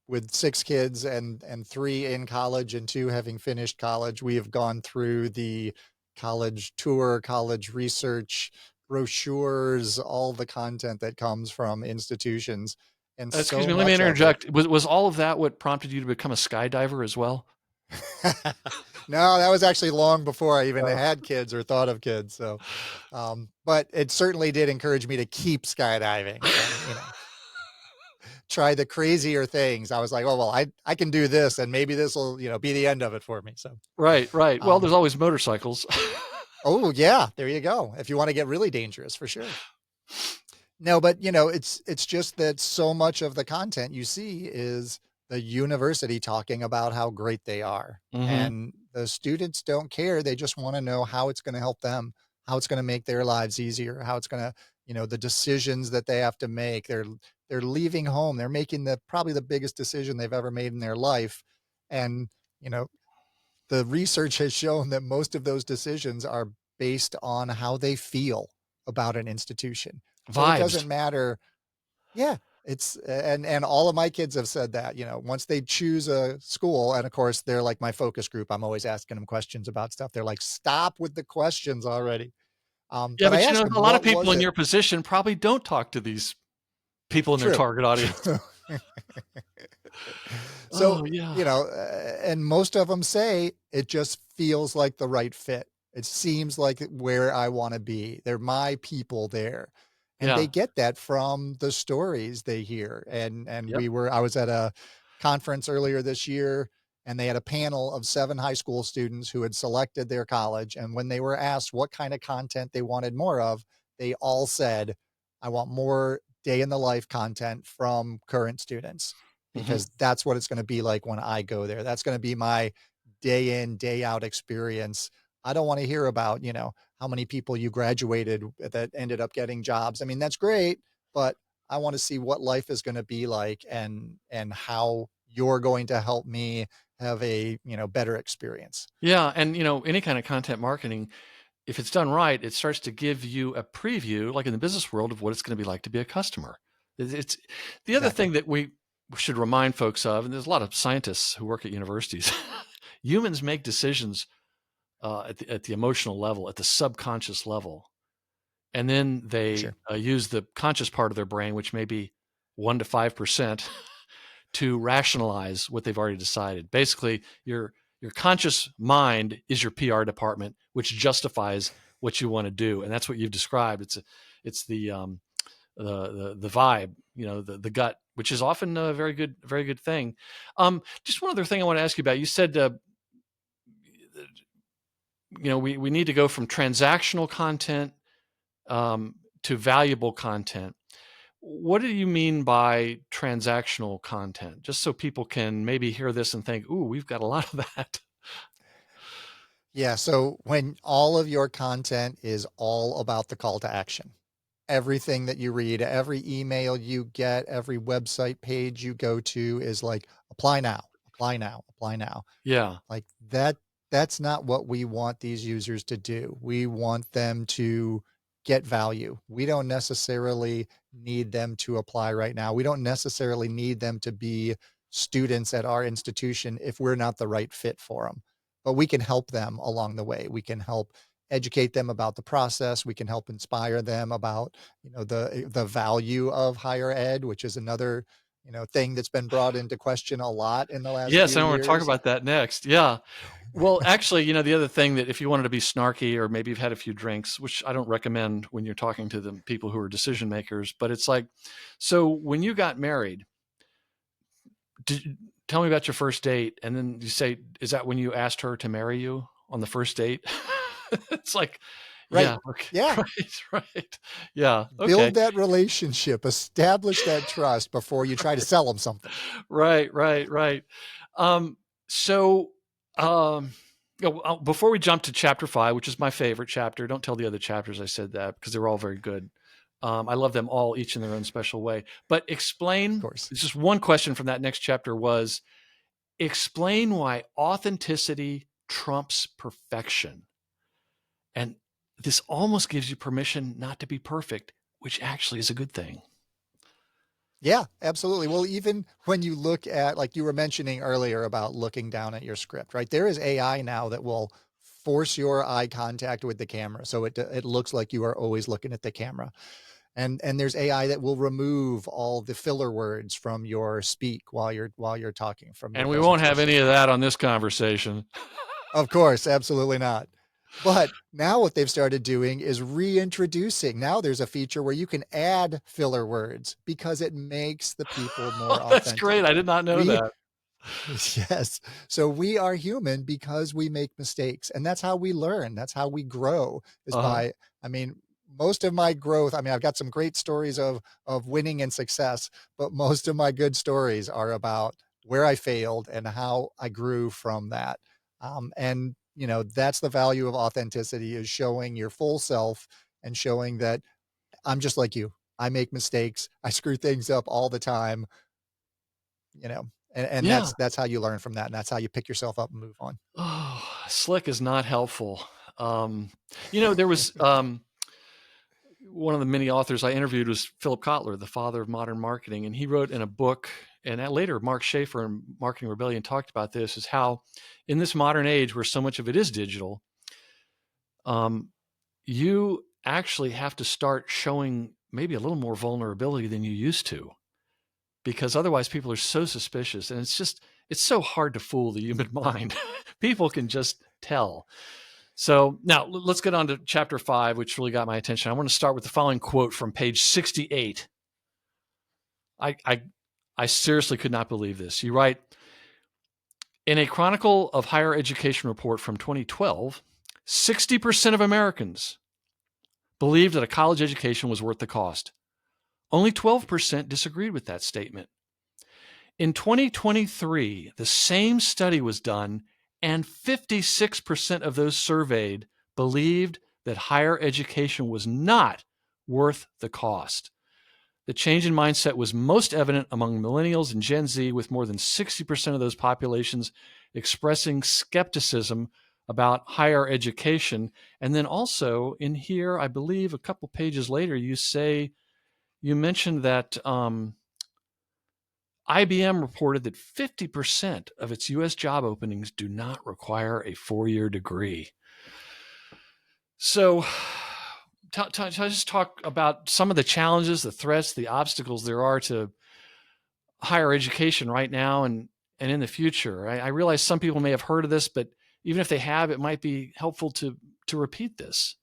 with 6 kids and 3 in college and 2 having finished college, we have gone through the college tour, college research, brochures, all the content that comes from institutions. And Excuse so me, let me much of it. interject. Was all of that what prompted you to become a skydiver as well? No, that was actually long before I even Oh. had kids or thought of kids. So, but it certainly did encourage me to keep skydiving and try the crazier things. I was like, oh well, I can do this, and maybe this will be the end of it for me. So, Right, right. Well, um, there's always motorcycles. oh yeah, there you go. If you want to get really dangerous, for sure. No, but it's just that so much of the content you see is the university talking about how great they are. Hmm. And the students don't care. They just want to know how it's going to help them, how it's going to make their lives easier, how it's going to, the decisions that they have to make. They're leaving home. They're making the probably the biggest decision they've ever made in their life. And, you know, the research has shown that most of those decisions are based on how they feel about an institution. So it Vibes. doesn't matter. Yeah, it's and all of my kids have said that, once they choose a school, and of course they're like my focus group. I'm always asking them questions about stuff. They're like, "Stop with the questions already." Yeah, But I but asked a them, lot of "What people was in it?" your position probably don't talk to these people in their True, target audience. true. So, Oh, yeah. and most of them say it just feels like the right fit. It seems like where I wanna be. They're my people there, and they Yeah. get that from the stories they hear, and Yep. I was at a conference earlier this year, and they had a panel of 7 high school students who had selected their college, and when they were asked what kinda content they wanted more of, they all said, "I want more day in the life content from current students." Mhm. Because that's what it's gonna be like when I go there. That's gonna be my day in, day out experience. I don't wanna hear about, how many people you graduated that ended up getting jobs. I mean, that's great, but I wanna see what life is gonna be like and how you're going to help me have a, better experience. Yeah, and, any kind of content marketing, if it's done right, it starts to give you a preview, like in the business world, of what it's gonna be like to be a customer. It's the other Exactly. thing that we should remind folks of, and there's a lot of scientists who work at universities, humans make decisions, at the emotional level, at the subconscious level. And then For they sure. use the conscious part of their brain, which may be 1 to 5%, to rationalize what they've already decided. Basically, your conscious mind is your PR department, which justifies what you want to do, and that's what you've described. It's the vibe, the gut, which is often a very good thing. Just one other thing I want to ask you about. You said, we need to go from transactional content, to valuable content. What do you mean by transactional content? Just so people can maybe hear this and think, "Ooh, we've got a lot of that." Yeah, so when all of your content is all about the call to action, everything that you read, every email you get, every website page you go to is like, apply now, apply now, apply now. Yeah. Like that's not what we want these users to do. We want them to get value. We don't necessarily need them to apply right now. We don't necessarily need them to be students at our institution if we're not the right fit for them. But we can help them along the way. We can help educate them about the process. We can help inspire them about, the value of higher ed, which is another, thing that's been brought into question a lot in the last Yes, few I want to talk years. about that next. Yeah. Well, actually, the other thing that if you wanted to be snarky or maybe you've had a few drinks, which I don't recommend when you're talking to the people who are decision makers, but it's like, so when you got married, tell me about your first date. And then you say, is that when you asked her to marry you on the first date? It's like, Right. yeah, okay, Yeah. right, right. Yeah, okay. Build that relationship, establish that trust before you try to sell them something. Right, right, right. Um, so, before we jump to chapter 5, which is my favorite chapter, don't tell the other chapters I said that because they're all very good. I love them all, each in their own special way. But Of explain, course. it's just one question from that next chapter was explain why authenticity trumps perfection. And this almost gives you permission not to be perfect, which actually is a good thing. Yeah, absolutely. Well, even when you look at, like you were mentioning earlier about looking down at your script, right? There is AI now that will force your eye contact with the camera, so it looks like you are always looking at the camera. And there's AI that will remove all the filler words from your speak while you're talking from your And we won't have any presentation. of that on this conversation. Of course, absolutely not. But now what they've started doing is reintroducing. Now there's a feature where you can add filler words because it makes the people more Oh, that's great. authentic. I did not know We that. Yes. So we are human because we make mistakes, and that's how we learn. That's how we grow is Uh-huh. by, I mean, most of my growth, I mean, I've got some great stories of winning and success, but most of my good stories are about where I failed and how I grew from that. And that's the value of authenticity, is showing your full self and showing that I'm just like you. I make mistakes. I screw things up all the time, you know, and Yeah. that's how you learn from that, and that's how you pick yourself up and move on. Oh, slick is not helpful. There was one of the many authors I interviewed was Philip Kotler, the father of modern marketing, and he wrote in a book, and later Mark Schaefer in Marketing Rebellion talked about this, is how in this modern age where so much of it is digital, um, you actually have to start showing maybe a little more vulnerability than you used to, because otherwise people are so suspicious, and it's so hard to fool the human mind. People can just tell. So now let's get on to chapter 5, which really got my attention. I want to start with the following quote from page 68. I seriously could not believe this. You write, in a Chronicle of Higher Education report from 2012, 60% of Americans believed that a college education was worth the cost. Only 12% disagreed with that statement. In 2023, the same study was done, and 56% of those surveyed believed that higher education was not worth the cost. The change in mindset was most evident among millennials and Gen Z, with more than 60% of those populations expressing skepticism about higher education. And then also in here, I believe a couple pages later, you mentioned that IBM reported that 50% of its US job openings do not require a 4-year degree. So, just talk about some of the challenges, the threats, the obstacles there are to higher education right now and in the future. I realize some people may have heard of this, but even if they have, it might be helpful to repeat this.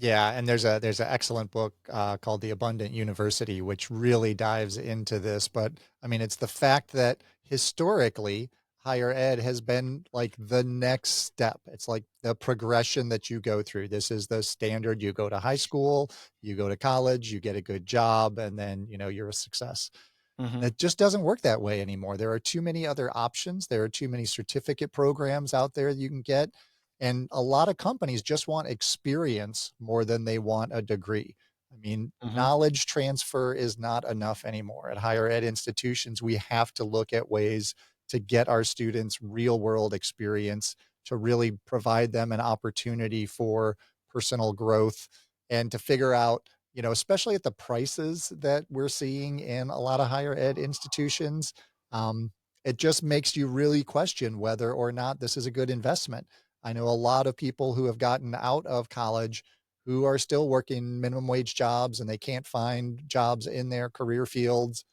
Yeah, and there's an excellent book called The Abundant University, which really dives into this. But I mean, it's the fact that historically, higher ed has been like the next step. It's like the progression that you go through. This is the standard. You go to high school, you go to college, you get a good job, and then you're a success. Mm-hmm. It just doesn't work that way anymore. There are too many other options. There are too many certificate programs out there you can get. And a lot of companies just want experience more than they want a degree. I mean, Mm-hmm. knowledge transfer is not enough anymore. At higher ed institutions, we have to look at ways to get our students real world experience, to really provide them an opportunity for personal growth, and to figure out, especially at the prices that we're seeing in a lot of higher ed institutions, um, it just makes you really question whether or not this is a good investment. I know a lot of people who have gotten out of college who are still working minimum wage jobs, and they can't find jobs in their career fields.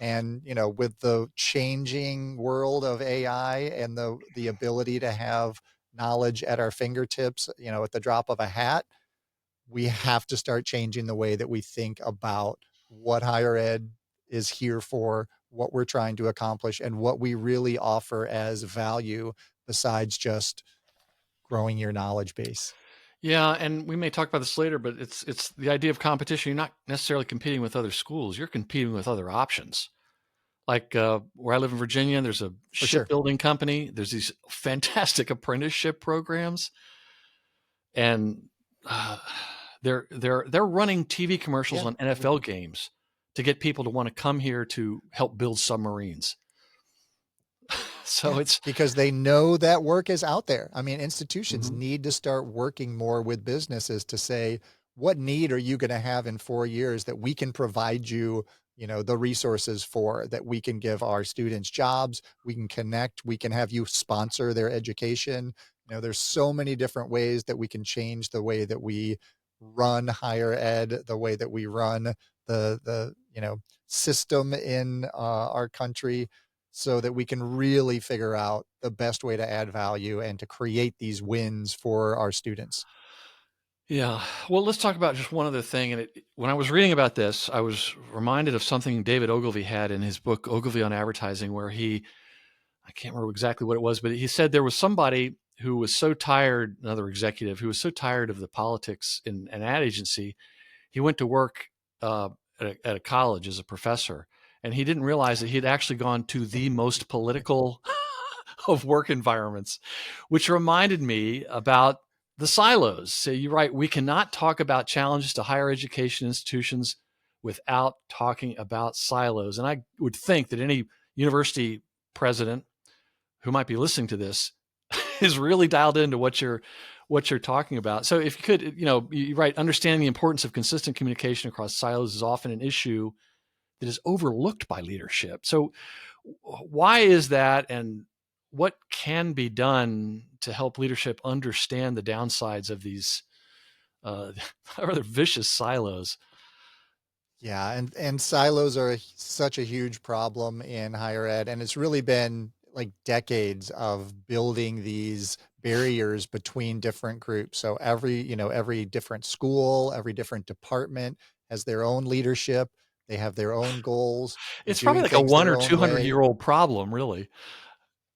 And, with the changing world of AI and the ability to have knowledge at our fingertips, at the drop of a hat, we have to start changing the way that we think about what higher ed is here for, what we're trying to accomplish, and what we really offer as value besides just growing your knowledge base. Yeah, and we may talk about this later, but it's the idea of competition. You're not necessarily competing with other schools. You're competing with other options. Like, where I live in Virginia, there's a For sure. shipbuilding company. There's these fantastic apprenticeship programs, and, uh, they're running TV commercials Yeah. on NFL games to get people to wanna come here to help build submarines. So Yeah, it's because they know that work is out there. I mean, institutions Mhm. need to start working more with businesses to say, what need are you going to have in 4 years that we can provide you, the resources for, that we can give our students jobs, we can connect, we can have you sponsor their education. There's so many different ways that we can change the way that we run higher ed, the way that we run the system in our country, so that we can really figure out the best way to add value and to create these wins for our students. Yeah. Well, let's talk about just one other thing. And when I was reading about this, I was reminded of something David Ogilvy had in his book, Ogilvy on Advertising, where I can't remember exactly what it was, but he said there was somebody who was so tired, another executive who was so tired of the politics in an ad agency, he went to work uh, at a college as a professor. And he didn't realize that he had actually gone to the most political of work environments, which reminded me about the silos. So you're right, we cannot talk about challenges to higher education institutions without talking about silos. And I would think that any university president who might be listening to this is really dialed into what you're talking about. So if you could, you're right, understanding the importance of consistent communication across silos is often an issue that is overlooked by leadership. So why is that, and what can be done to help leadership understand the downsides of these uh, rather vicious silos? Yeah, and silos are such a huge problem in higher ed, and it's really been like decades of building these barriers between different groups. So every different school, every different department has their own leadership. They have their own goals. They're It's probably doing like a things one their or own two hundred way. year old problem, really.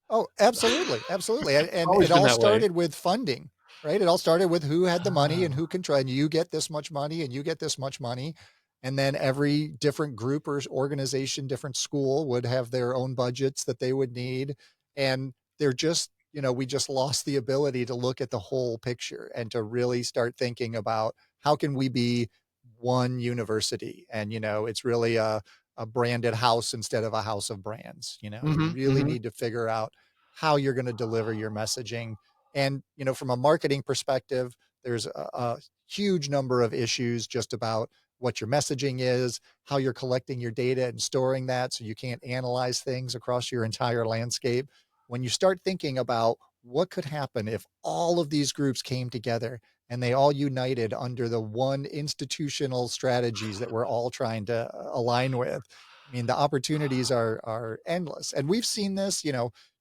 Oh, absolutely, absolutely, and It's and always it been all that way. started with funding, right? It all started with who had the money and Ah. who can try, and you get this much money and you get this much money, and then every different group or organization, different school would have their own budgets that they would need, and they're just we just lost the ability to look at the whole picture and to really start thinking about how can we be one university, and it's really a branded house instead of a house of brands. You Mhm, really mhm. need to figure out how you're going to deliver your messaging. And, from a marketing perspective, there's a huge number of issues just about what your messaging is, how you're collecting your data and storing that so you can't analyze things across your entire landscape. When you start thinking about what could happen if all of these groups came together and they all united under the one institutional strategies that we're all trying to align with, I mean, the opportunities are endless. And we've seen this,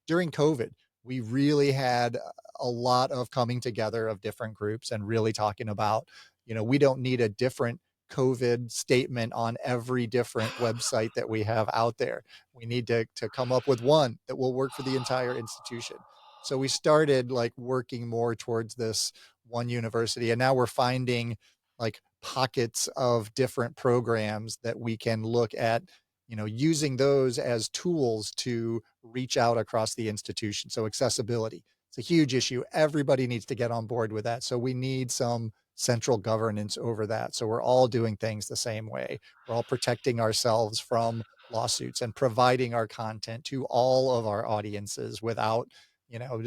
during COVID. We really had a lot of coming together of different groups and really talking about, we don't need a different COVID statement on every different website that we have out there. We need to come up with one that will work for the entire institution. So we started like working more towards this one university, and now we're finding like pockets of different programs that we can look at, using those as tools to reach out across the institution. So accessibility, it's a huge issue. Everybody needs to get on board with that. So we need some central governance over that. So we're all doing things the same way. We're all protecting ourselves from lawsuits and providing our content to all of our audiences without,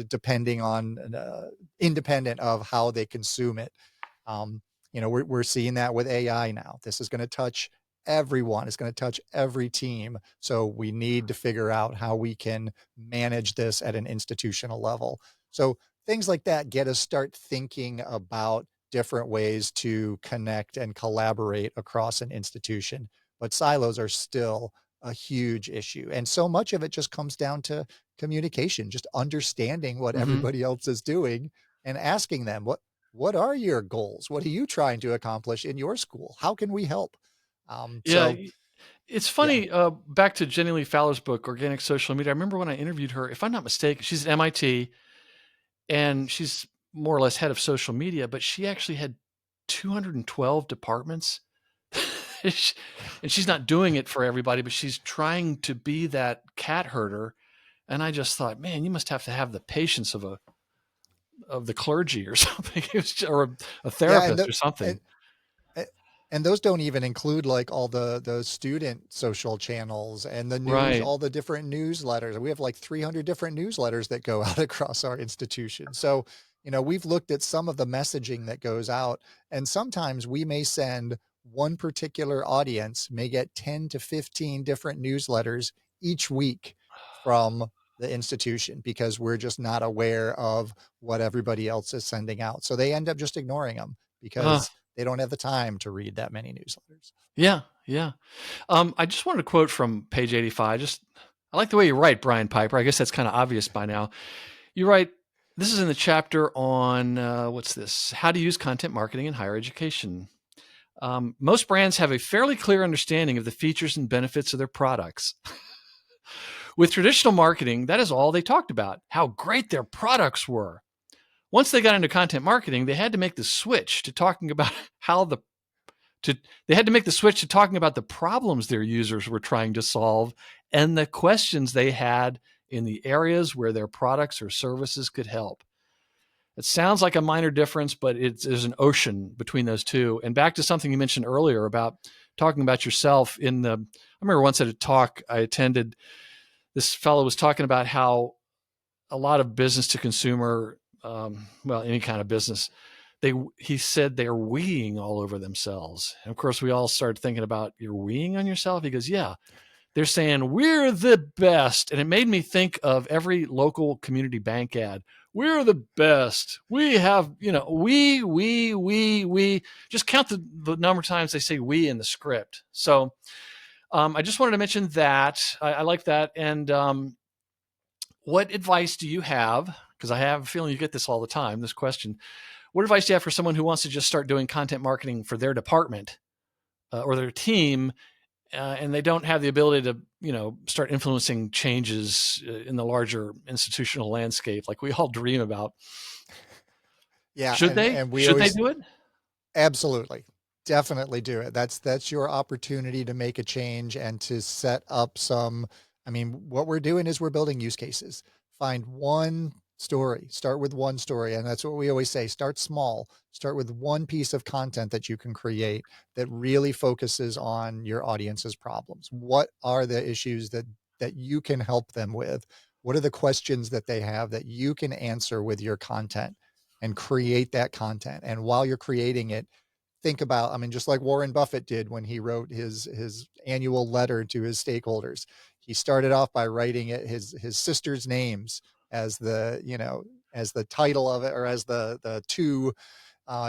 depending on independent of how they consume it. We're seeing that with AI now. This is going to touch everyone. It's going to touch every team. So we need to figure out how we can manage this at an institutional level. So things like that get us start thinking about different ways to connect and collaborate across an institution. But silos are still a huge issue. And so much of it just comes down to communication, just understanding what Mhm. everybody else is doing and asking them, what are your goals? What are you trying to accomplish in your school? How can we help? Yeah, So it's yeah. funny, back to Jenny Lee Fowler's book, Organic Social Media. I remember when I interviewed her, if I'm not mistaken, she's at MIT, and she's more or less head of social media, but she actually had 212 departments. Sh and she's not doing it for everybody, but she's trying to be that cat herder, and I just thought, "Man, you must have to have the patience of the clergy or something." It was or a Yeah, and therapist the or something. A and those don't even include, like, all the student social channels and the news, Right. all the different newsletters. We have, like, 300 different newsletters that go out across our institution. So, we've looked at some of the messaging that goes out, and sometimes we may send one particular audience may get 10 to 15 different newsletters each week from the institution because we're just not aware of what everybody else is sending out. So they end up just ignoring them Uh, because they don't have the time to read that many newsletters. yeah, yeah. I just wanted to quote from page 85. Just I like the way you write, Brian Piper. I guess that's kind of obvious by now. You write, this is in the chapter on what's this? How to use content marketing in higher education. Most brands have a fairly clear understanding of the features and benefits of their products. With traditional marketing, that is all they talked about, how great their products were. Once they got into content marketing, they had to make the switch to talking about how the to they had to make the switch to talking about the problems their users were trying to solve and the questions they had in the areas where their products or services could help. It sounds like a minor difference, but there's an ocean between those two. And back to something you mentioned earlier about talking about yourself I remember once at a talk I attended, this fellow was talking about how a lot of business to consumer, well, any kind of business, he said they're weeing all over themselves. And of course, we all started thinking about, you're weeing on yourself. He goes, yeah, they're saying we're the best, and it made me think of every local community bank ad. We're the best. We have, we. Just count the number of times they say we in the script. So I just wanted to mention that. I like that. And what advice do you have? Because I have a feeling you get this all the time, this question. What advice do you have for someone who wants to just start doing content marketing for their department or their team, and they don't have the ability to, start influencing changes in the larger institutional landscape like we all dream about? Yeah, Should they? and we Should they always do it? absolutely. Definitely do it. That's your opportunity to make a change and to set up some I mean, what we're doing is we're building use cases. Find one story, start with one story, and that's what we always say, start small. Start with one piece of content that you can create that really focuses on your audience's problems. What are the issues that you can help them with? What are the questions that they have that you can answer with your content and create that content? And while you're creating it, think about, I mean, just like Warren Buffett did when he wrote his annual letter to his stakeholders. He started off by writing it his sister's names as as the title of it, or as the two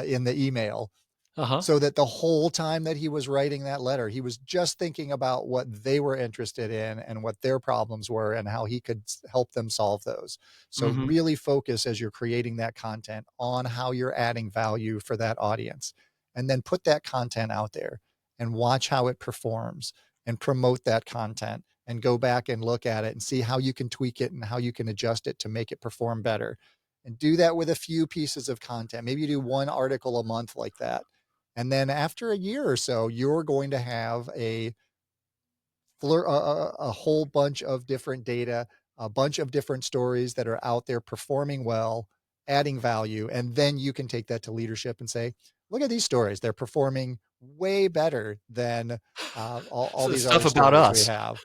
in the email, Uh huh. so that the whole time that he was writing that letter, he was just thinking about what they were interested in and what their problems were and how he could help them solve those. So Mm-hmm. really focus as you're creating that content on how you're adding value for that audience. And then put that content out there and watch how it performs and promote that content and go back and look at it and see how you can tweak it and how you can adjust it to make it perform better. And do that with a few pieces of content. Maybe you do one article a month like that, and then after a year or so, you're going to have a whole bunch of different data, a bunch of different stories that are out there performing well, adding value. And then you can take that to leadership and say, look at these stories. They're performing way better than all So these stuff other about stories we us. have.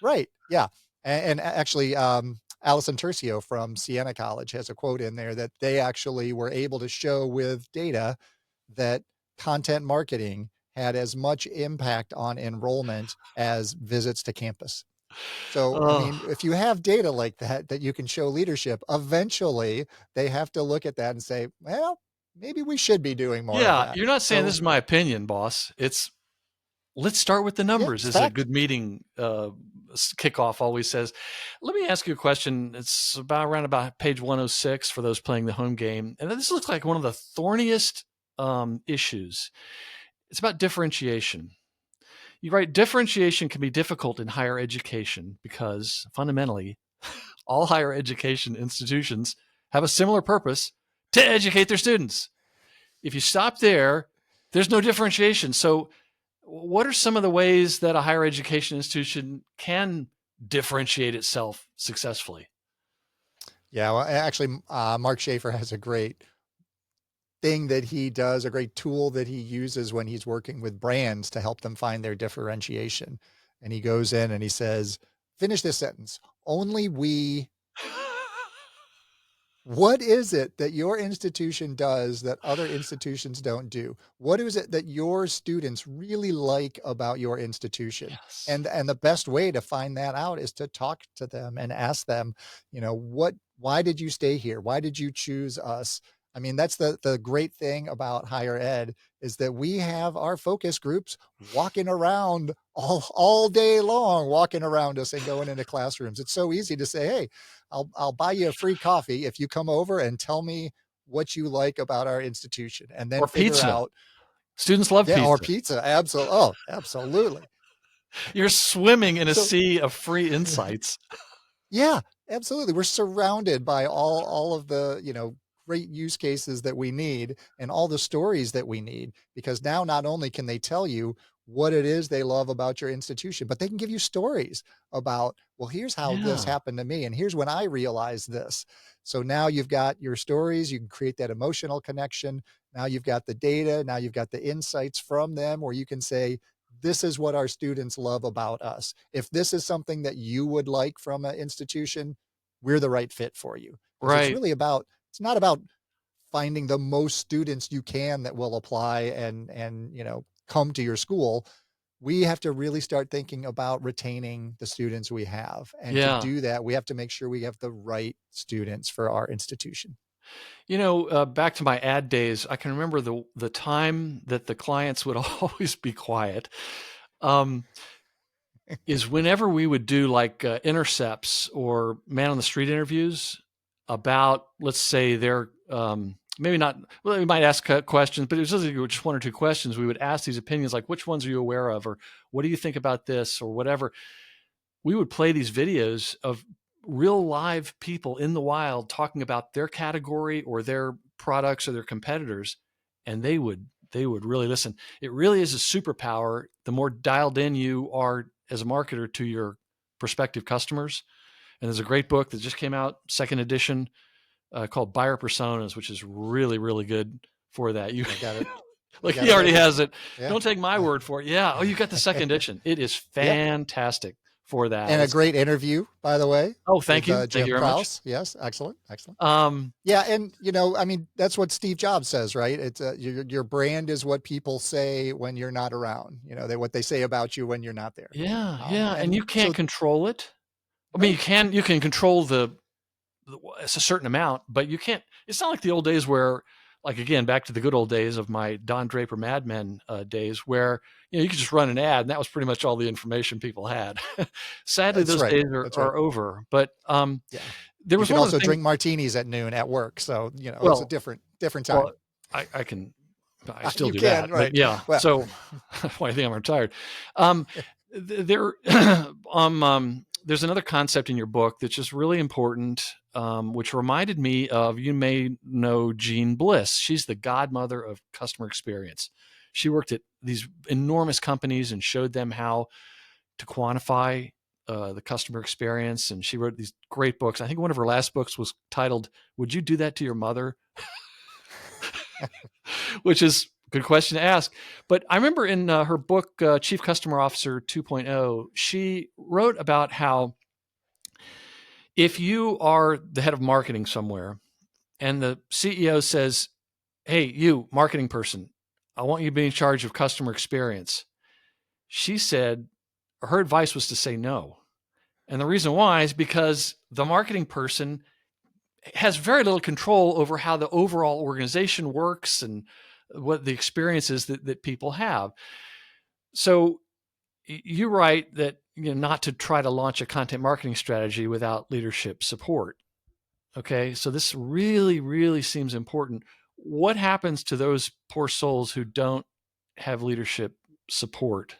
Right. Yeah. And actually, Alison Tercio from Siena College has a quote in there that they actually were able to show with data that content marketing had as much impact on enrollment as visits to campus. So, I Oh, mean, if you have data like that, that you can show leadership, eventually they have to look at that and say, well, maybe we should be doing more of yeah. that. You're not saying this So, is my opinion, boss. It's let's start with the Yeah, numbers, it's as a fact. good meeting kickoff always says. Let me ask you a question. It's around about page 106 for those playing the home game. And this looks like one of the thorniest issues. It's about differentiation. You write, differentiation can be difficult in higher education because fundamentally, all higher education institutions have a similar purpose: to educate their students. If you stop there, there's no differentiation. So what are some of the ways that a higher education institution can differentiate itself successfully? Yeah, well, actually, Mark Schaefer has a great thing that he does, a great tool that he uses when he's working with brands to help them find their differentiation. And he goes in and he says, finish this sentence. Only we, what is it that your institution does that other institutions don't do? What is it that your students really like about your institution? Yes. And the best way to find that out is to talk to them and ask them, why did you stay here? Why did you choose us? I mean, that's the great thing about higher ed is that we have our focus groups walking around all day long, walking around us and going into classrooms. It's so easy to say, hey, I'll buy you a free coffee if you come over and tell me what you like about our institution, and then Or figure pizza. out. Students love Yeah, or pizza. pizza. Absolutely. Oh, absolutely. You're swimming in a So sea of free insights. yeah, absolutely. We're surrounded by all of the, great use cases that we need and all the stories that we need, because now not only can they tell you what it is they love about your institution, but they can give you stories about, well, here's how this Yeah. happened to me and here's when I realized this. So now you've got your stories, you can create that emotional connection. Now you've got the data, now you've got the insights from them where you can say, this is what our students love about us. If this is something that you would like from an institution, we're the right fit for you. Because Right. it's not about finding the most students you can that will apply and come to your school. We have to really start thinking about retaining the students we have. And to Yeah. do that, we have to make sure we have the right students for our institution. Back to my ad days, I can remember the time that the clients would always be quiet. Um, is whenever we would do like intercepts or man on the street interviews about, let's say, their maybe not, well, we might ask questions, but it was just one or two questions. We would ask these opinions like, which ones are you aware of? Or what do you think about this? Or whatever. We would play these videos of real live people in the wild talking about their category or their products or their competitors, and they would really listen. It really is a superpower the more dialed in you are as a marketer to your prospective customers. And there's a great book that just came out, second edition, called Buyer Personas, which is really, really good for that. You I got it. I like, got he it already right here. has it. Yeah. Don't take my word for it. Yeah. Oh, you got the second edition. It is Yep. fantastic for that. And a great interview, by the way, Oh, thank with you. Thank you Jim very much. Krause. Yes, excellent, excellent. Um, Yeah, and I mean, that's what Steve Jobs says, right? It's your brand is what people say when you're not around. What they say about you when you're not there. yeah, yeah, and And you can't so, control it. I mean, right, you can control it's a certain amount, but you can't. It's not like the old days where, like, again, back to the good old days of my Don Draper Mad Men days, where you could just run an ad, and that was pretty much all the information people had. Sadly, that's those right, days are, that's right. are over. But Yeah, there you was can one of the also things. drink martinis at noon at work, so it's a Well, different well, time. I can. I still You do can, that, but right? yeah. Well, So that's why I think I'm retired. Um, there, there's another concept in your book that's just really important, which reminded me of, you may know Jean Bliss. She's the godmother of customer experience. She worked at these enormous companies and showed them how to quantify the customer experience. And she wrote these great books. I think one of her last books was titled "Would You Do That to Your Mother?" Which is a good question to ask. But I remember in her book, Chief Customer Officer 2.0, she wrote about how if you are the head of marketing somewhere and the CEO says, "Hey, you marketing person, I want you to be in charge of customer experience," she said her advice was to say no. And the reason why is because the marketing person has very little control over how the overall organization works and what the experiences that people have. So you're right that not to try to launch a content marketing strategy without leadership support. Okay, so this really, really seems important. What happens to those poor souls who don't have leadership support?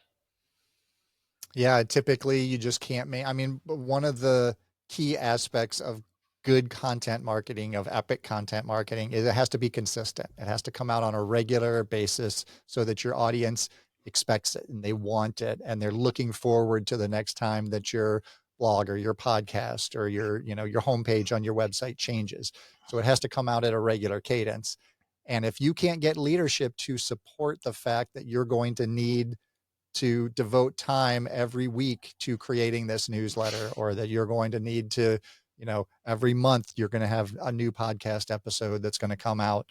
Yeah, typically you just can't make, I mean, one of the key aspects of good content marketing, of epic content marketing, is it has to be consistent. It has to come out on a regular basis so that your audience expects it and they want it and they're looking forward to the next time that your blog or your podcast or your homepage on your website changes. So it has to come out at a regular cadence. And if you can't get leadership to support the fact that you're going to need to devote time every week to creating this newsletter, or that you're going to need to, every month you're going to have a new podcast episode that's going to come out,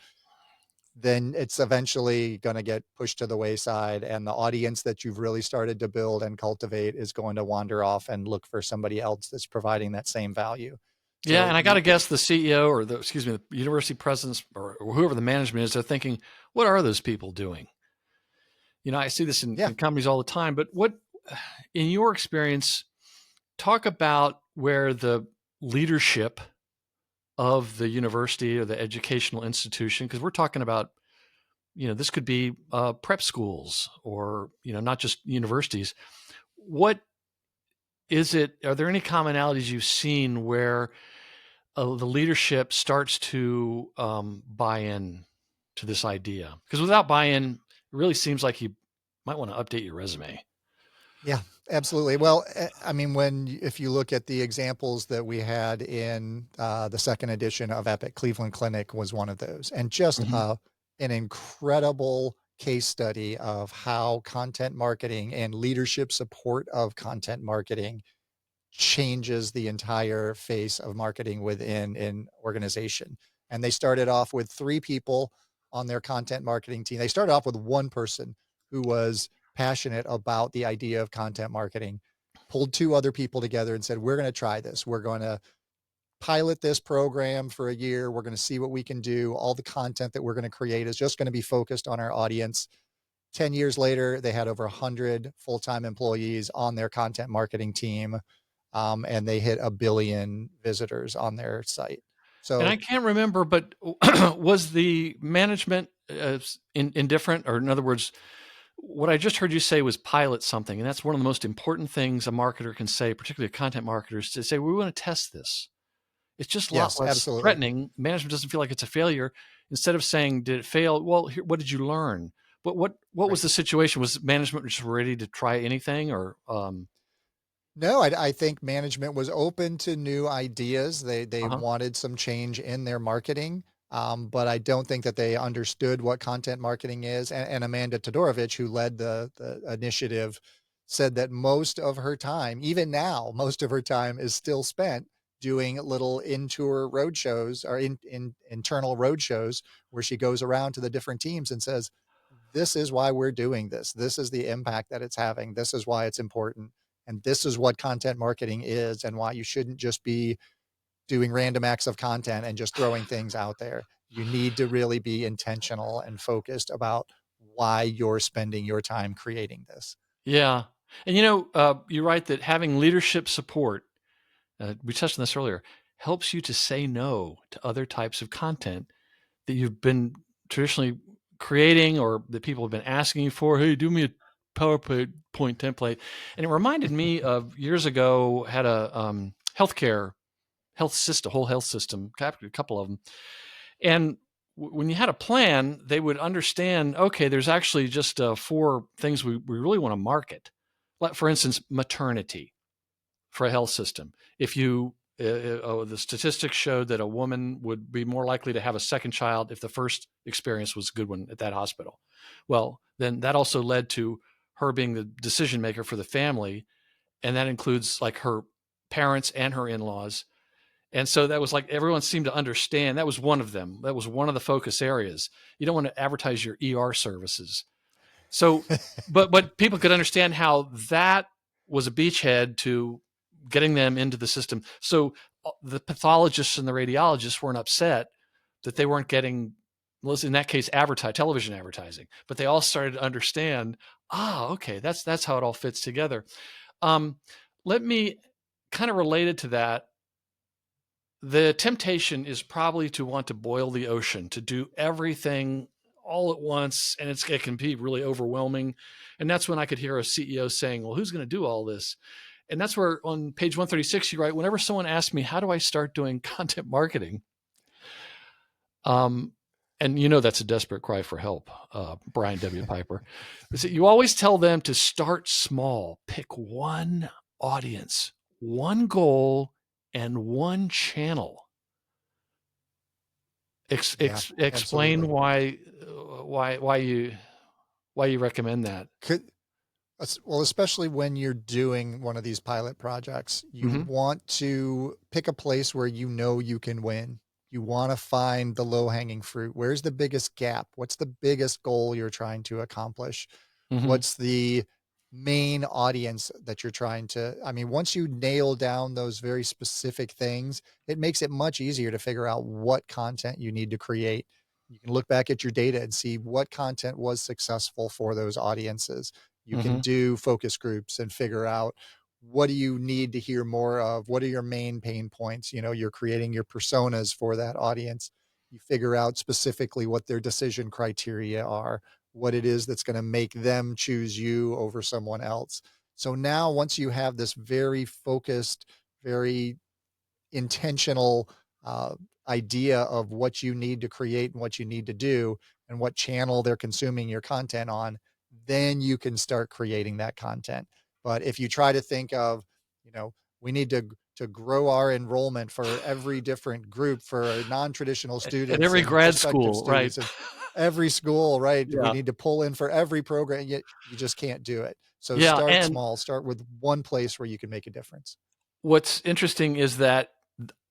then it's eventually going to get pushed to the wayside. And the audience that you've really started to build and cultivate is going to wander off and look for somebody else that's providing that same value. Yeah, So and I got to guess the CEO or the university presidents or whoever the management is, they're thinking, what are those people doing? I see this in yeah, companies all the time, but what, in your experience, talk about where the leadership of the university or the educational institution, because we're talking about, this could be prep schools or, not just universities. What is it? Are there any commonalities you've seen where the leadership starts to buy in to this idea? Because without buy-in, it really seems like you might want to update your resume. yeah, absolutely. Well, I mean, if you look at the examples that we had in the second edition of Epic, Cleveland Clinic was one of those, and just Mm-hmm. an incredible case study of how content marketing and leadership support of content marketing changes the entire face of marketing within an organization. And they started off with 3 people on their content marketing team. They started off with one person who was passionate about the idea of content marketing, pulled 2 other people together and said, "We're going to try this. We're going to pilot this program for a year. We're going to see what we can do. All the content that we're going to create is just going to be focused on our audience." 10 years later, they had over 100 full-time employees on their content marketing team, and they hit 1 billion visitors on their site. And So I can't remember, but was the management indifferent? Or in other words, what I just heard you say was pilot something. And that's one of the most important things a marketer can say, particularly a content marketer, is to say, we want to test this. It's just a lot yes, less absolutely. threatening. Management doesn't feel like it's a failure. Instead of saying, did it fail? Well, here, what did you learn? But what was Right. the situation? Was management just ready to try anything, or No, I think management was open to new ideas. They uh-huh. wanted some change in their marketing, but I don't think that they understood what content marketing is. And Amanda Todorovich, who led the initiative, said that most of her time, even now, most of her time is still spent doing little in-tour road shows, or in internal road shows, where she goes around to the different teams and says, "This is why we're doing this. This is the impact that it's having. This is why it's important. And this is what content marketing is, and why you shouldn't just be doing random acts of content and just throwing things out there. You need to really be intentional and focused about why you're spending your time creating this." Yeah. And you're right that having leadership support, we touched on this earlier, helps you to say no to other types of content that you've been traditionally creating or that people have been asking you for. Hey, do me a PowerPoint template. And it reminded me of years ago, had a health system, whole health system, a couple of them. And when you had a plan, they would understand, okay, there's actually just 4 things we really want to market. Like, for instance, maternity for a health system. If you the statistics showed that a woman would be more likely to have a second child if the first experience was a good one at that hospital. Well, then that also led to her being the decision maker for the family, and that includes like her parents and her in-laws. And so that was like everyone seemed to understand that was one of them. That was one of the focus areas. You don't want to advertise your ER services. So, but people could understand how that was a beachhead to getting them into the system. So the pathologists and the radiologists weren't upset that they weren't getting well, in that case, television advertising, but they all started to understand, okay, that's how it all fits together. Um, Let me kind of related to that. The temptation is probably to want to boil the ocean, to do everything all at once, and it can be really overwhelming. And that's when I could hear a CEO saying, "Well, who's going to do all this?" And that's where on page 136 you write, "Whenever someone asks me how do I start doing content marketing," um, and that's a desperate cry for help, Brian W. Piper. Is that you always tell them to start small, pick one audience, one goal, and one channel. Yeah, Explain absolutely. why you recommend that. Could Well, especially when you're doing one of these pilot projects, you Hmm. want to pick a place where you know you can win. You want to find the low-hanging fruit. Where's the biggest gap? What's the biggest goal you're trying to accomplish? Hmm. What's the main audience that you're trying to I mean, once you nail down those very specific things, it makes it much easier to figure out what content you need to create. You can look back at your data and see what content was successful for those audiences. You can Hmm. do focus groups and figure out what do you need to hear more of? What are your main pain points? You're creating your personas for that audience. You figure out specifically what their decision criteria are, what it is that's going to make them choose you over someone else. So now, once you have this very focused, very intentional uh, idea of what you need to create and what you need to do and what channel they're consuming your content on, then you can start creating that content. But if you try to think of, we need to grow our enrollment for every different group for non-traditional At students every and grad prospective school, right? students and every school, right? We Yeah, need to pull in for every program, yet you just can't do it. So yeah. start And small, start with one place where you can make a difference. what's interesting is that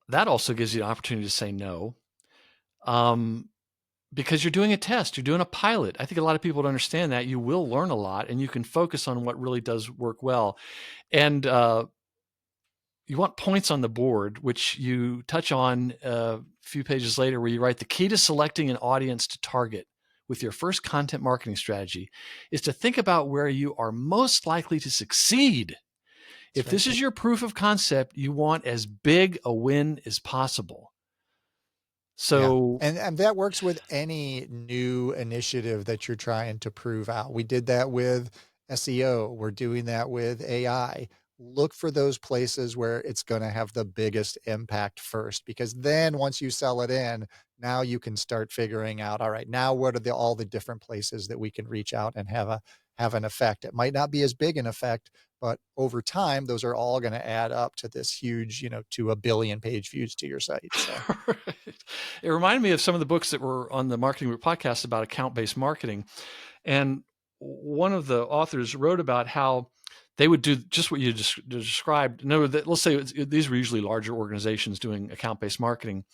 that also gives you an opportunity to say no, um, because you're doing a test, you're doing a pilot. I think a lot of people don't understand that. You will learn a lot, and you can focus on what really does work well. And you want points on the board, which you touch on a few pages later, where you write the key to selecting an audience to target with your first content marketing strategy is to think about where you are most likely to succeed. That's If right. this is your proof of concept, you want as big a win as possible. Yeah. So, And that works with any new initiative that you're trying to prove out. We did that with SEO. We're doing that with AI. Look for those places where it's going to have the biggest impact first, because then once you sell it in, now you can start figuring out, all right, now what are all the different places that we can reach out and have an effect. It might not be as big an effect, but over time, those are all going to add up to this huge, to a billion page views to your site. So it reminded me of some of the books that were on the Marketing Root podcast about account based marketing. And one of the authors wrote about how they would do just what you described. No, that let's say these were usually larger organizations doing account based marketing.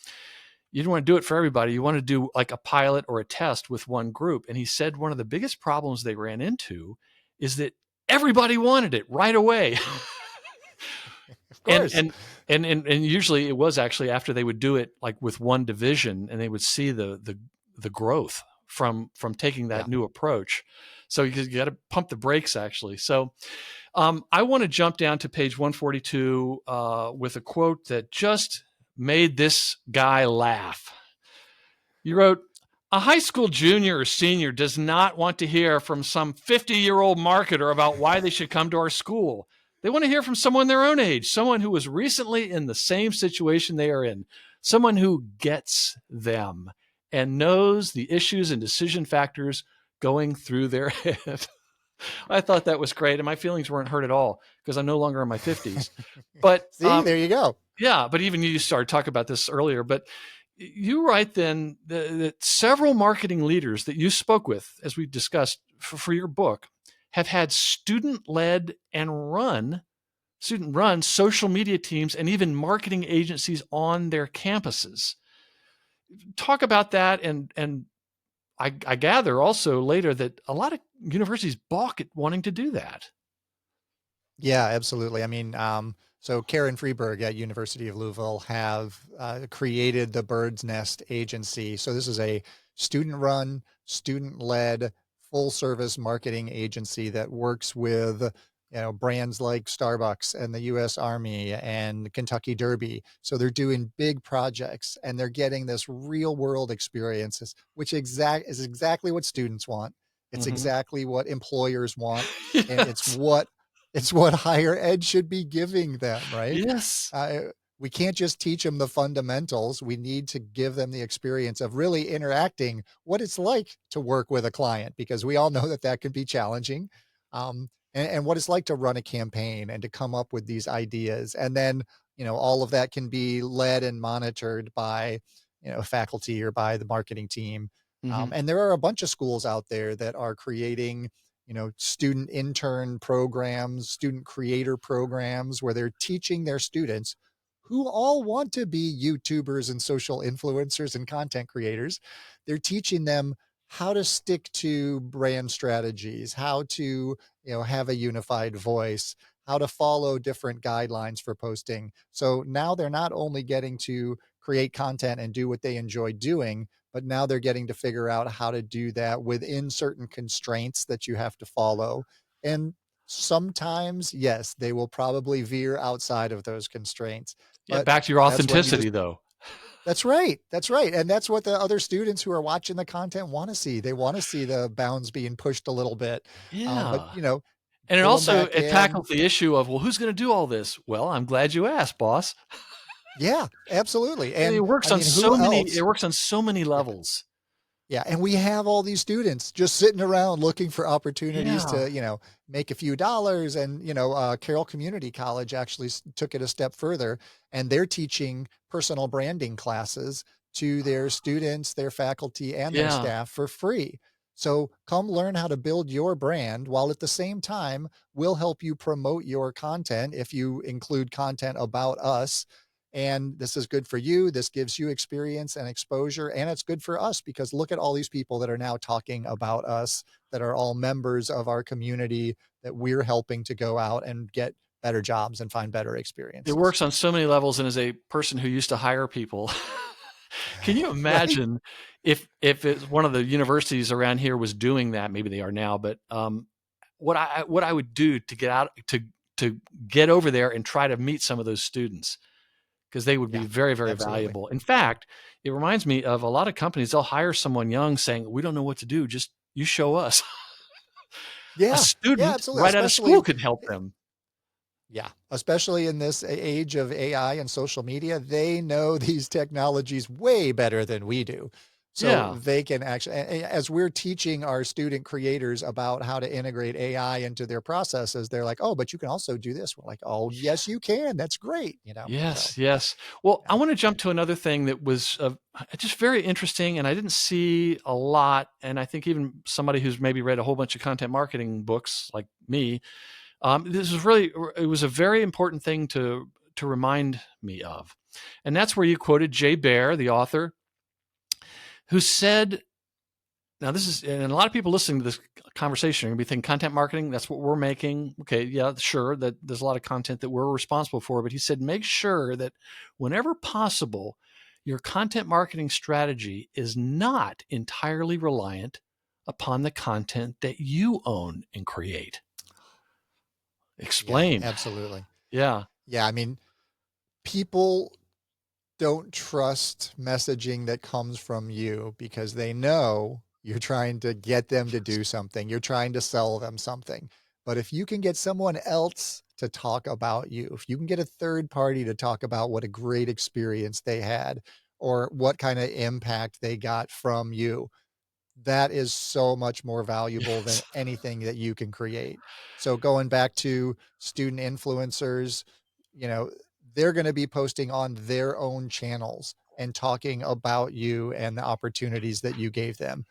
You didn't want to do it for everybody. You want to do like a pilot or a test with one group. And he said one of the biggest problems they ran into is that everybody wanted it right away. of and course. and and usually it was actually after they would do it like with one division, and they would see the growth from taking that Yeah. new approach. So you got to pump the brakes actually. So I want to jump down to page 142 with a quote that just made this guy laugh. You wrote, "A high school junior or senior does not want to hear from some 50-year-old marketer about why they should come to our school. They want to hear from someone their own age, someone who was recently in the same situation they are in, someone who gets them and knows the issues and decision factors going through their head." I thought that was great, and my feelings weren't hurt at all because I'm no longer in my 50s. But See, there you go. yeah, but even you started talking about this earlier, but you write then that several marketing leaders that you spoke with, as we discussed for your book, have had student run social media teams and even marketing agencies on their campuses. Talk about that, and I gather also later that a lot of universities balk at wanting to do that. Yeah, absolutely. I mean, so Karen Freeberg at University of Louisville have created the Bird's Nest Agency. So this is a student run, student led, full service marketing agency that works with, brands like Starbucks and the US Army and Kentucky Derby. So they're doing big projects and they're getting this real world experiences, which is exactly what students want. It's Hmm. exactly what employers want, and Yes. it's what higher ed should be giving them, right? Yes. Uh, we can't just teach them the fundamentals. We need to give them the experience of really interacting what it's like to work with a client, because we all know that that can be challenging. And what it's like to run a campaign and to come up with these ideas. And then, all of that can be led and monitored by, faculty or by the marketing team. Hmm. And there are a bunch of schools out there that are creating, student intern programs, student creator programs where they're teaching their students, who all want to be YouTubers and social influencers and content creators. They're teaching them how to stick to brand strategies, how to, have a unified voice, how to follow different guidelines for posting. So now they're not only getting to create content and do what they enjoy doing, but now they're getting to figure out how to do that within certain constraints that you have to follow. And sometimes, yes, they will probably veer outside of those constraints, Yeah. but Back to your that's when you authenticity, just though. that's right. That's right. And that's what the other students who are watching the content want to see. They want to see the bounds being pushed a little bit. But, Yeah. And it pull them also back it in. tackles the issue of, well, who's going to do all this? Well, I'm glad you asked, boss. Yeah, absolutely. It And I works on mean, who so many. It else? works on so many Yeah. levels. Yeah, and we have all these students just sitting around looking for opportunities Yeah. to, make a few dollars. And, Carroll Community College actually took it a step further, and they're teaching personal branding classes to their students, their faculty, and their Yeah. staff for free. So come learn how to build your brand, while at the same time, we'll help you promote your content if you include content about us. And this is good for you. This gives you experience and exposure. And it's good for us, because look at all these people that are now talking about us, that are all members of our community, that we're helping to go out and get better jobs and find better It experiences. works on so many levels, and as a person who used to hire people, can you Right? imagine if it's one of the universities around here was doing that? Maybe they are now, but what I would do to get out to get over there and try to meet some of those students, because they would be Yeah, very, very absolutely. valuable. In fact, it reminds me of a lot of companies. They'll hire someone young saying, "We don't know what to do. Just you show us." A Yeah. Yeah, student absolutely. right out of Especially, school could help them. yeah, especially in this age of AI and social media, they know these technologies way better than we do. So Yeah. they can actually, as we're teaching our student creators about how to integrate AI into their processes, they're like, "Oh, but you can also do this." We're like, "Oh, yes, you can. That's great." So Yes, yes. Well, I yeah. want to jump to another thing that was just very interesting, and I didn't see a lot. And I think even somebody who's maybe read a whole bunch of content marketing books like me, this is really it was a very important thing to remind me of, and that's where you quoted Jay Baer, the author, who said, now this is, and a lot of people listening to this conversation are going to be thinking content marketing, that's what we're making. Okay, yeah, sure, that there's a lot of content that we're responsible for, but he said make sure that whenever possible, your content marketing strategy is not entirely reliant upon the content that you own and create. Yeah, Explain. absolutely. Yeah. Yeah, I mean, people don't trust messaging that comes from you, because they know you're trying to get them to do something. You're trying to sell them something. But if you can get someone else to talk about you, if you can get a third party to talk about what a great experience they had or what kind of impact they got from you, that is so much more valuable than Yes. anything that you can create. So going back to student influencers, you know, they're going to be posting on their own channels and talking about you and the opportunities that you gave them.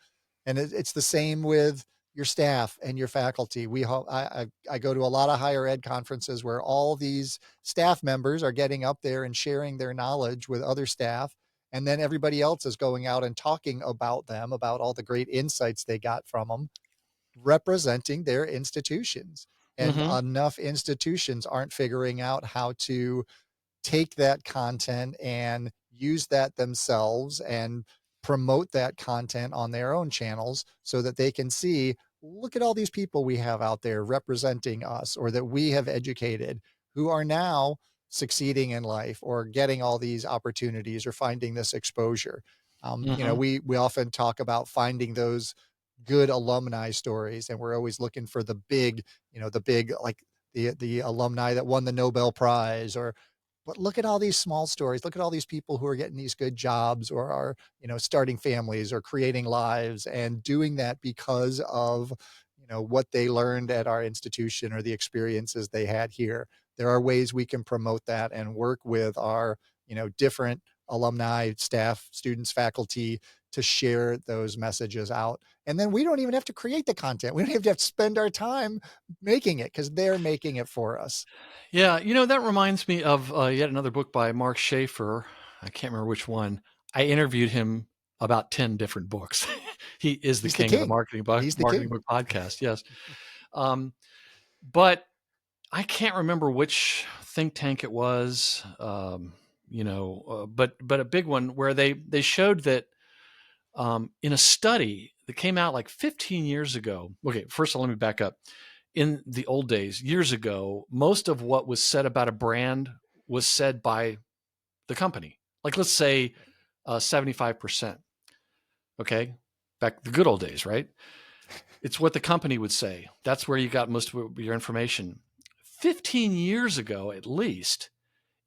And it's the same with your staff and your faculty. I go to a lot of higher ed conferences where all these staff members are getting up there and sharing their knowledge with other staff, and then everybody else is going out and talking about them, about all the great insights they got from them, representing their institutions. And Hmm. enough institutions aren't figuring out how to take that content and use that themselves and promote that content on their own channels so that they can see, look at all these people we have out there representing us or that we have educated who are now succeeding in life or getting all these opportunities or finding this exposure. Hmm. We often talk about finding those good alumni stories, and we're always looking for the big, the big like the alumni that won the Nobel Prize or but look at all these small stories. Look at all these people who are getting these good jobs or are, starting families or creating lives and doing that because of, what they learned at our institution or the experiences they had here. There are ways we can promote that and work with our, different alumni, staff, students, faculty to share those messages out. And then we don't even have to create the content. We don't even have to spend our time making it because they're making it for us. Yeah, that reminds me of yet another book by Mark Schaefer. I can't remember which one. I interviewed him about 10 different books. He is the He's the king of the king. He's the marketing king. book podcast. Yes. Um, but I can't remember which think tank it was. But a big one where they showed that in a study that came out like 15 years ago. Okay, first of all, let me back up. In the old days, years ago, most of what was said about a brand was said by the company. Like let's say 75%. Okay, back the good old days, right? It's what the company would say. That's where you got most of your information. 15 years ago, at least,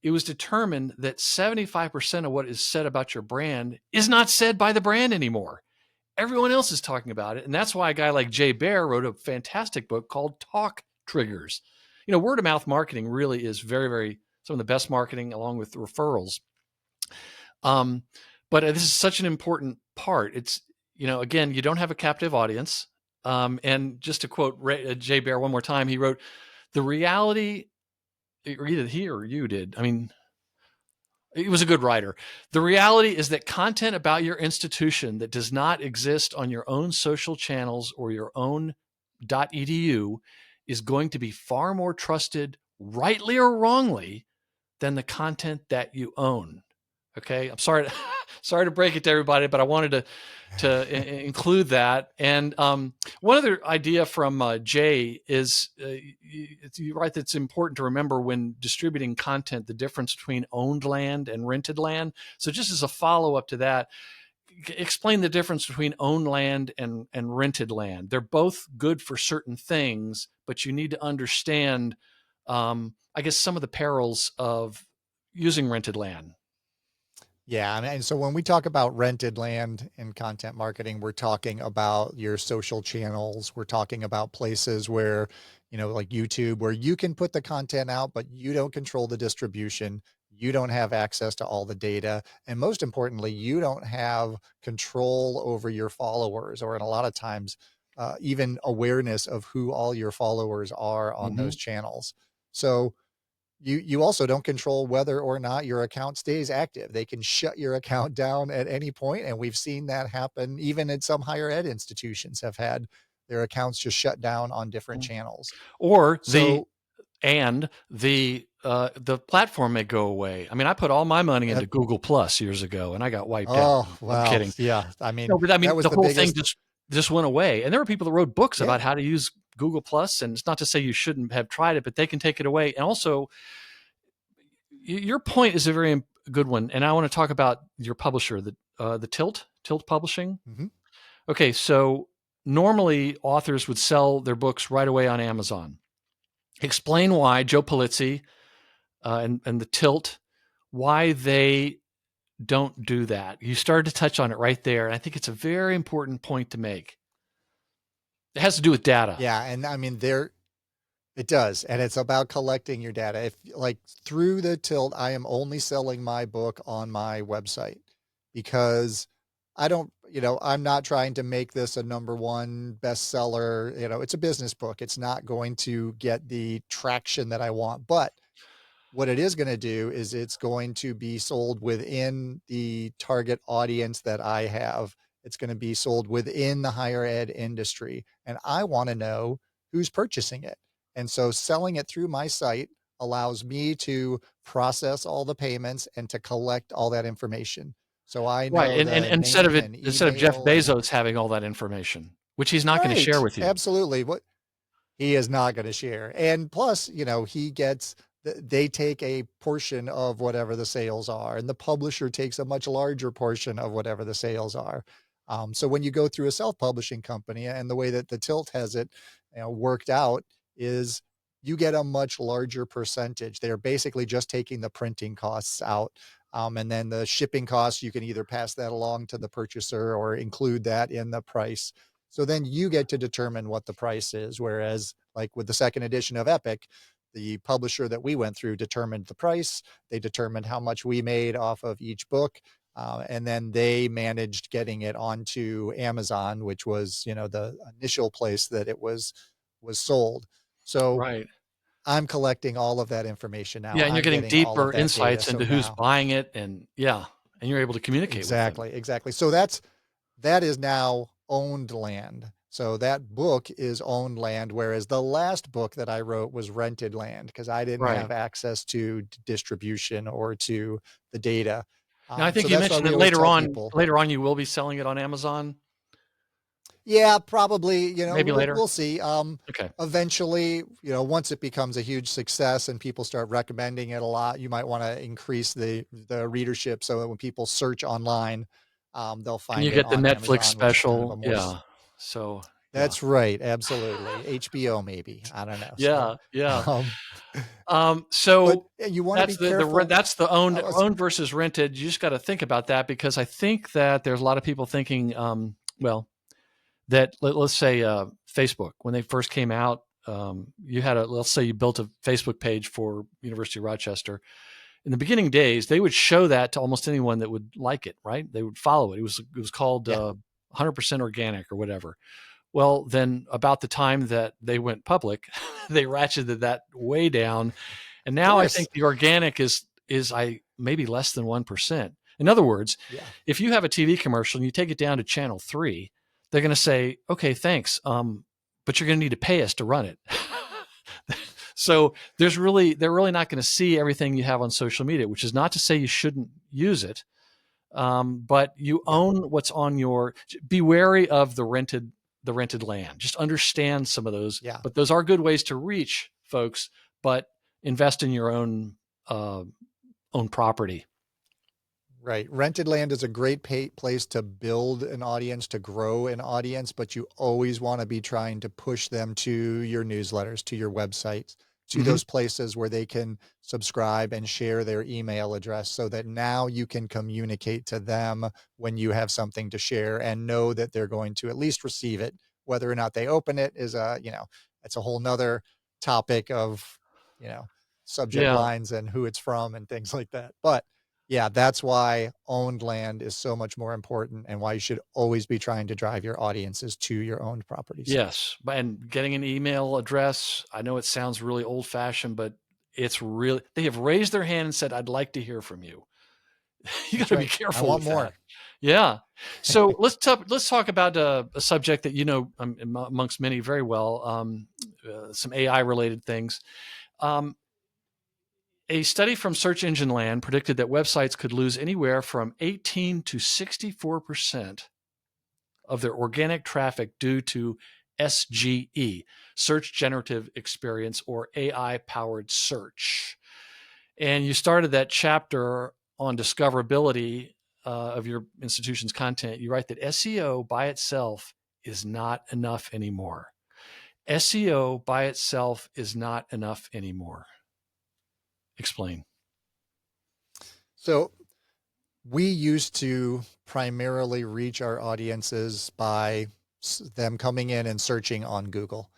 it was determined that 75% of what is said about your brand is not said by the brand anymore. Everyone else is talking about it. And that's why a guy like Jay Baer wrote a fantastic book called Talk Triggers. Word of mouth marketing really is very, very some of the best marketing along with referrals. Um, but this is such an important part. It's, again, you don't have a captive audience. And just to quote Jay Baer one more time, he wrote, the reality, or either he or you did. I mean, he was a good writer. The reality is that content about your institution that does not exist on your own social channels or your own .edu is going to be far more trusted, rightly or wrongly, than the content that you own. Okay, I'm sorry, sorry to break it to everybody, but I wanted to include that. And one other idea from Jay is you're right that it's important to remember when distributing content the difference between owned land and rented land. So just as a follow up to that, explain the difference between owned land and rented land. They're both good for certain things, but you need to understand, I guess, some of the perils of using rented land. Yeah, and so when we talk about rented land in content marketing, we're talking about your social channels. We're talking about places where, like YouTube, where you can put the content out, but you don't control the distribution. You don't have access to all the data. And most importantly, you don't have control over your followers, or in a lot of times, even awareness of who all your followers are on those Mm-hmm. channels. So you also don't control whether or not your account stays active. They can shut your account down at any point, and we've seen that happen even in some higher ed institutions have had their accounts just shut down on different channels. Or So, the platform may go away. I mean, I put all my money uh, into Google Plus years ago, and I got wiped out. oh, I'm well, kidding. yeah. I mean, No, but I that mean, was the the whole thing biggest. just went away. And there were people that wrote books Yeah. about how to use Google Plus, and it's not to say you shouldn't have tried it, but they can take it away. And also, your point is a very good one, and I want to talk about your publisher, the Tilt Publishing. Mhm. Okay, so normally authors would sell their books right away on Amazon. Explain why Joe Polizzi and the Tilt, why they don't do that. You started to touch on it right there, and I think it's a very important point to make. It has to do with data. Yeah, and I mean, it does, and it's about collecting your data. If like through the Tilt, I am only selling my book on my website because I don't, I'm not trying to make this a number one bestseller. It's a business book. It's not going to get the traction that I want, but what it is going to do is it's going to be sold within the target audience that I have. It's going to be sold within the higher ed industry. And I want to know who's purchasing it. And so selling it through my site allows me to process all the payments and to collect all that information. So I Right, know and the instead of name it, and instead of Jeff email and Bezos having all that information, which he's not gonna share right, with you. absolutely. What he is not going to share. And plus, he gets they take a portion of whatever the sales are, and the publisher takes a much larger portion of whatever the sales are. So when you go through a self-publishing company, and the way that the Tilt has it, worked out is you get a much larger percentage. They're basically just taking the printing costs out. And then the shipping costs, you can either pass that along to the purchaser or include that in the price. So then you get to determine what the price is. Whereas, like with the second edition of Epic, the publisher that we went through determined the price. They determined how much we made off of each book. And then they managed getting it onto Amazon, which was, the initial place that it was sold. So Right. I'm collecting all of that information now. Yeah, and you're I'm getting getting all of deeper that data. insights So into who's now, buying it and yeah, and you're able to communicate with them. exactly, exactly. So that is now owned land. So that book is owned land, whereas the last book that I wrote was rented land because I didn't Right. have access to distribution or to the data. Now I So think you that's why mentioned we that always tell people, later on you will be selling it on Amazon? yeah, probably, Maybe later? we'll see. Okay. Eventually, once it becomes a huge success and people start recommending it a lot, you might want to increase the readership so that when people search online, they'll And you find it get the on Netflix Amazon, which is kind of a special. more Yeah. So, yeah. That's right, absolutely. HBO maybe, I don't know, so, Yeah, yeah. um, but So you wanna be careful. that's the I was owned versus rented. You just gotta think about that because I think that there's a lot of people thinking, well, that let's say, Facebook, when they first came out, you had let's say you built a Facebook page for University of Rochester. In the beginning days, they would show that to almost anyone that would like it, right? They would follow it. It was called, Yeah, 100% organic or whatever. Well, then about the time that they went public, they ratcheted that way down, and of now I course. think the organic is I maybe less than 1%. In other words, Yeah, if you have a TV commercial and you take it down to channel 3, they're going to say, "Okay, thanks, but you're going to need to pay us to run it." So they're really not going to see everything you have on social media, which is not to say you shouldn't use it, but you yeah, own what's on your. Be wary of the rented land. Just understand some of those, yeah, but those are good ways to reach folks. But invest in your uh, own property. right. Rented land is a great place to build an audience, to grow an audience, but you always wanna be trying to push them to your newsletters, to your websites, to Hmm. those places where they can subscribe and share their email address so that now you can communicate to them when you have something to share and know that they're going to at least receive it. Whether or not they open it is it's a whole nother topic of, you know, subject Yeah. lines and who it's from and things like that. But yeah, that's why owned land is so much more important and why you should always be trying to drive your audiences to your owned properties. Yes. And getting an email address. I know it sounds really old fashioned, but it's really they have raised their hand and said, "I'd like to hear from you." You got That's to be right. I careful want with that. more. Yeah. So let's talk about a subject that you know amongst many very well. Some AI related things. Um, a study from Search Engine Land predicted that websites could lose anywhere from 18 to 64% of their organic traffic due to SGE, Search Generative Experience, or AI powered search. And you started that chapter on discoverability of your institution's content. You write that SEO by itself is not enough anymore. SEO by itself is not enough anymore. Explain. So we used to primarily reach our audiences by them coming in and searching on Google.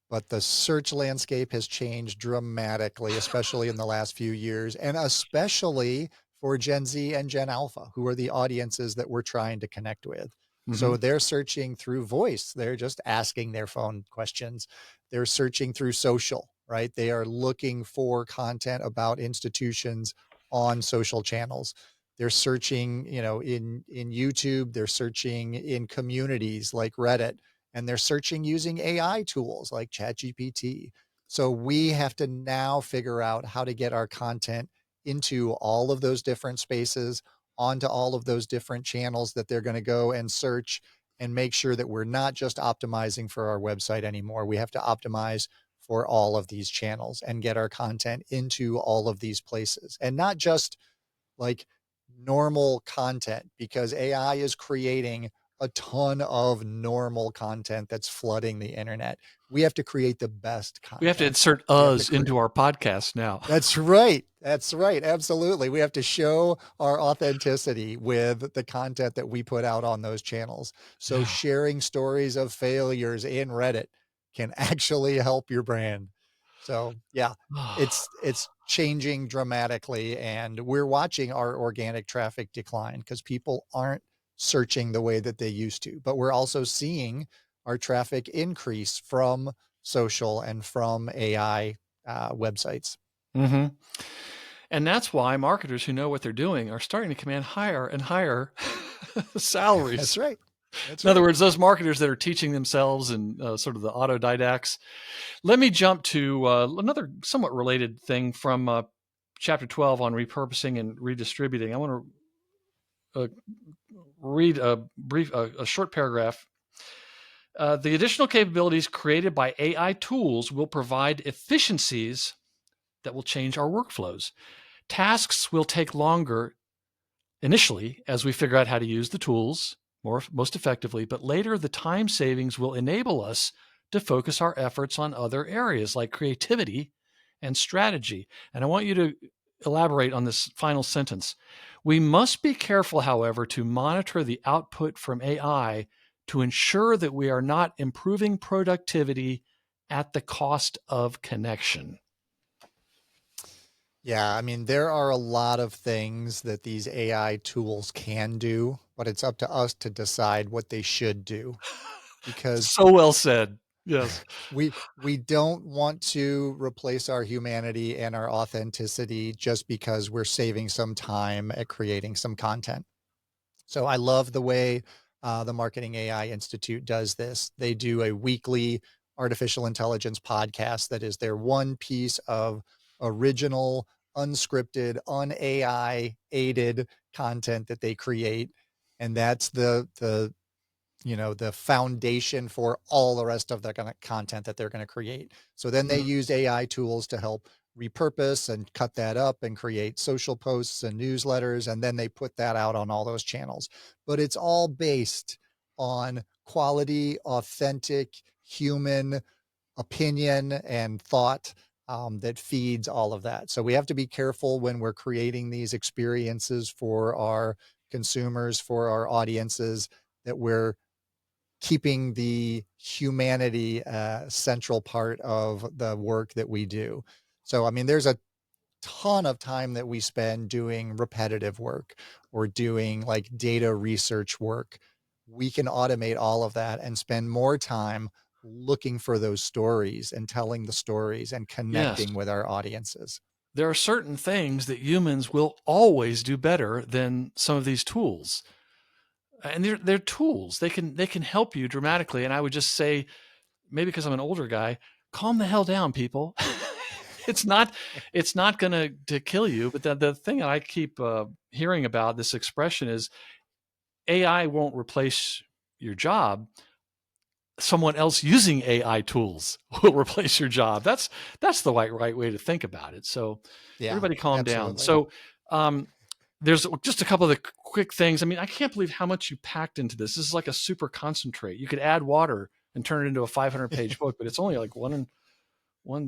But the search landscape has changed dramatically, especially in the last few years, and especially for Gen Z and Gen Alpha, who are the audiences that we're trying to connect with. Mm-hmm. So they're searching through voice. They're just asking their phone questions. They're searching through social, right? They are looking for content about institutions on social channels. They're searching, in YouTube, they're searching in communities like Reddit, and they're searching using AI tools like ChatGPT. So we have to now figure out how to get our content into all of those different spaces, onto all of those different channels that they're going to go and search, and make sure that we're not just optimizing for our website anymore. We have to optimize for all of these channels and get our content into all of these places, and not just like normal content, because AI is creating a ton of normal content that's flooding the internet. We have to create the best We have to content. insert We have to us into our podcast now. That's right. That's right. Absolutely. We have to show our authenticity with the content that we put out on those channels. So Yeah. sharing stories of failures in Reddit can actually help your brand. So yeah, it's changing dramatically, and we're watching our organic traffic decline because people aren't searching the way that they used to. But we're also seeing our traffic increase from social and from AI websites. Mm-hmm. And that's why marketers who know what they're doing are starting to command higher and higher salaries. That's right. That's In other right. words, those marketers that are teaching themselves and sort of the autodidacts. Let me jump to another somewhat related thing from chapter 12 on repurposing and redistributing. I want to read a short paragraph. The additional capabilities created by AI tools will provide efficiencies that will change our workflows. Tasks will take longer initially as we figure out how to use the tools most effectively, but later the time savings will enable us to focus our efforts on other areas like creativity and strategy. And I want you to elaborate on this final sentence. We must be careful, however, to monitor the output from AI to ensure that we are not improving productivity at the cost of connection. Yeah, I mean, there are a lot of things that these AI tools can do, but it's up to us to decide what they should do, because So well said. Yes. we don't want to replace our humanity and our authenticity just because we're saving some time at creating some content. So I love the way the Marketing AI Institute does this. They do a weekly artificial intelligence podcast that is their one piece of original, unscripted, un-AI aided content that they create. And that's the the foundation for all the rest of the kind of content that they're going to create. So then they use AI tools to help repurpose and cut that up and create social posts and newsletters. And then they put that out on all those channels. But it's all based on quality, authentic, human opinion and thought that feeds all of that. So we have to be careful when we're creating these experiences for our consumers, for our audiences, that we're keeping the humanity central part of the work that we do. So, I mean, there's a ton of time that we spend doing repetitive work or doing like data research work. We can automate all of that and spend more time looking for those stories and telling the stories and Yes. connecting with our audiences. There are certain things that humans will always do better than some of these tools. And they're tools. They can help you dramatically. And I would just say, maybe because I'm an older guy, calm the hell down, people. it's not going to kill you. But the thing that I keep hearing about, this expression, is AI won't replace your job. Someone else using AI tools will replace your job. That's the right way to think about it. So Yeah, everybody calm down. absolutely. So there's just a couple of the quick things. I mean, I can't believe how much you packed into this. This is like a super concentrate. You could add water and turn it into a 500-page book, but it's only like one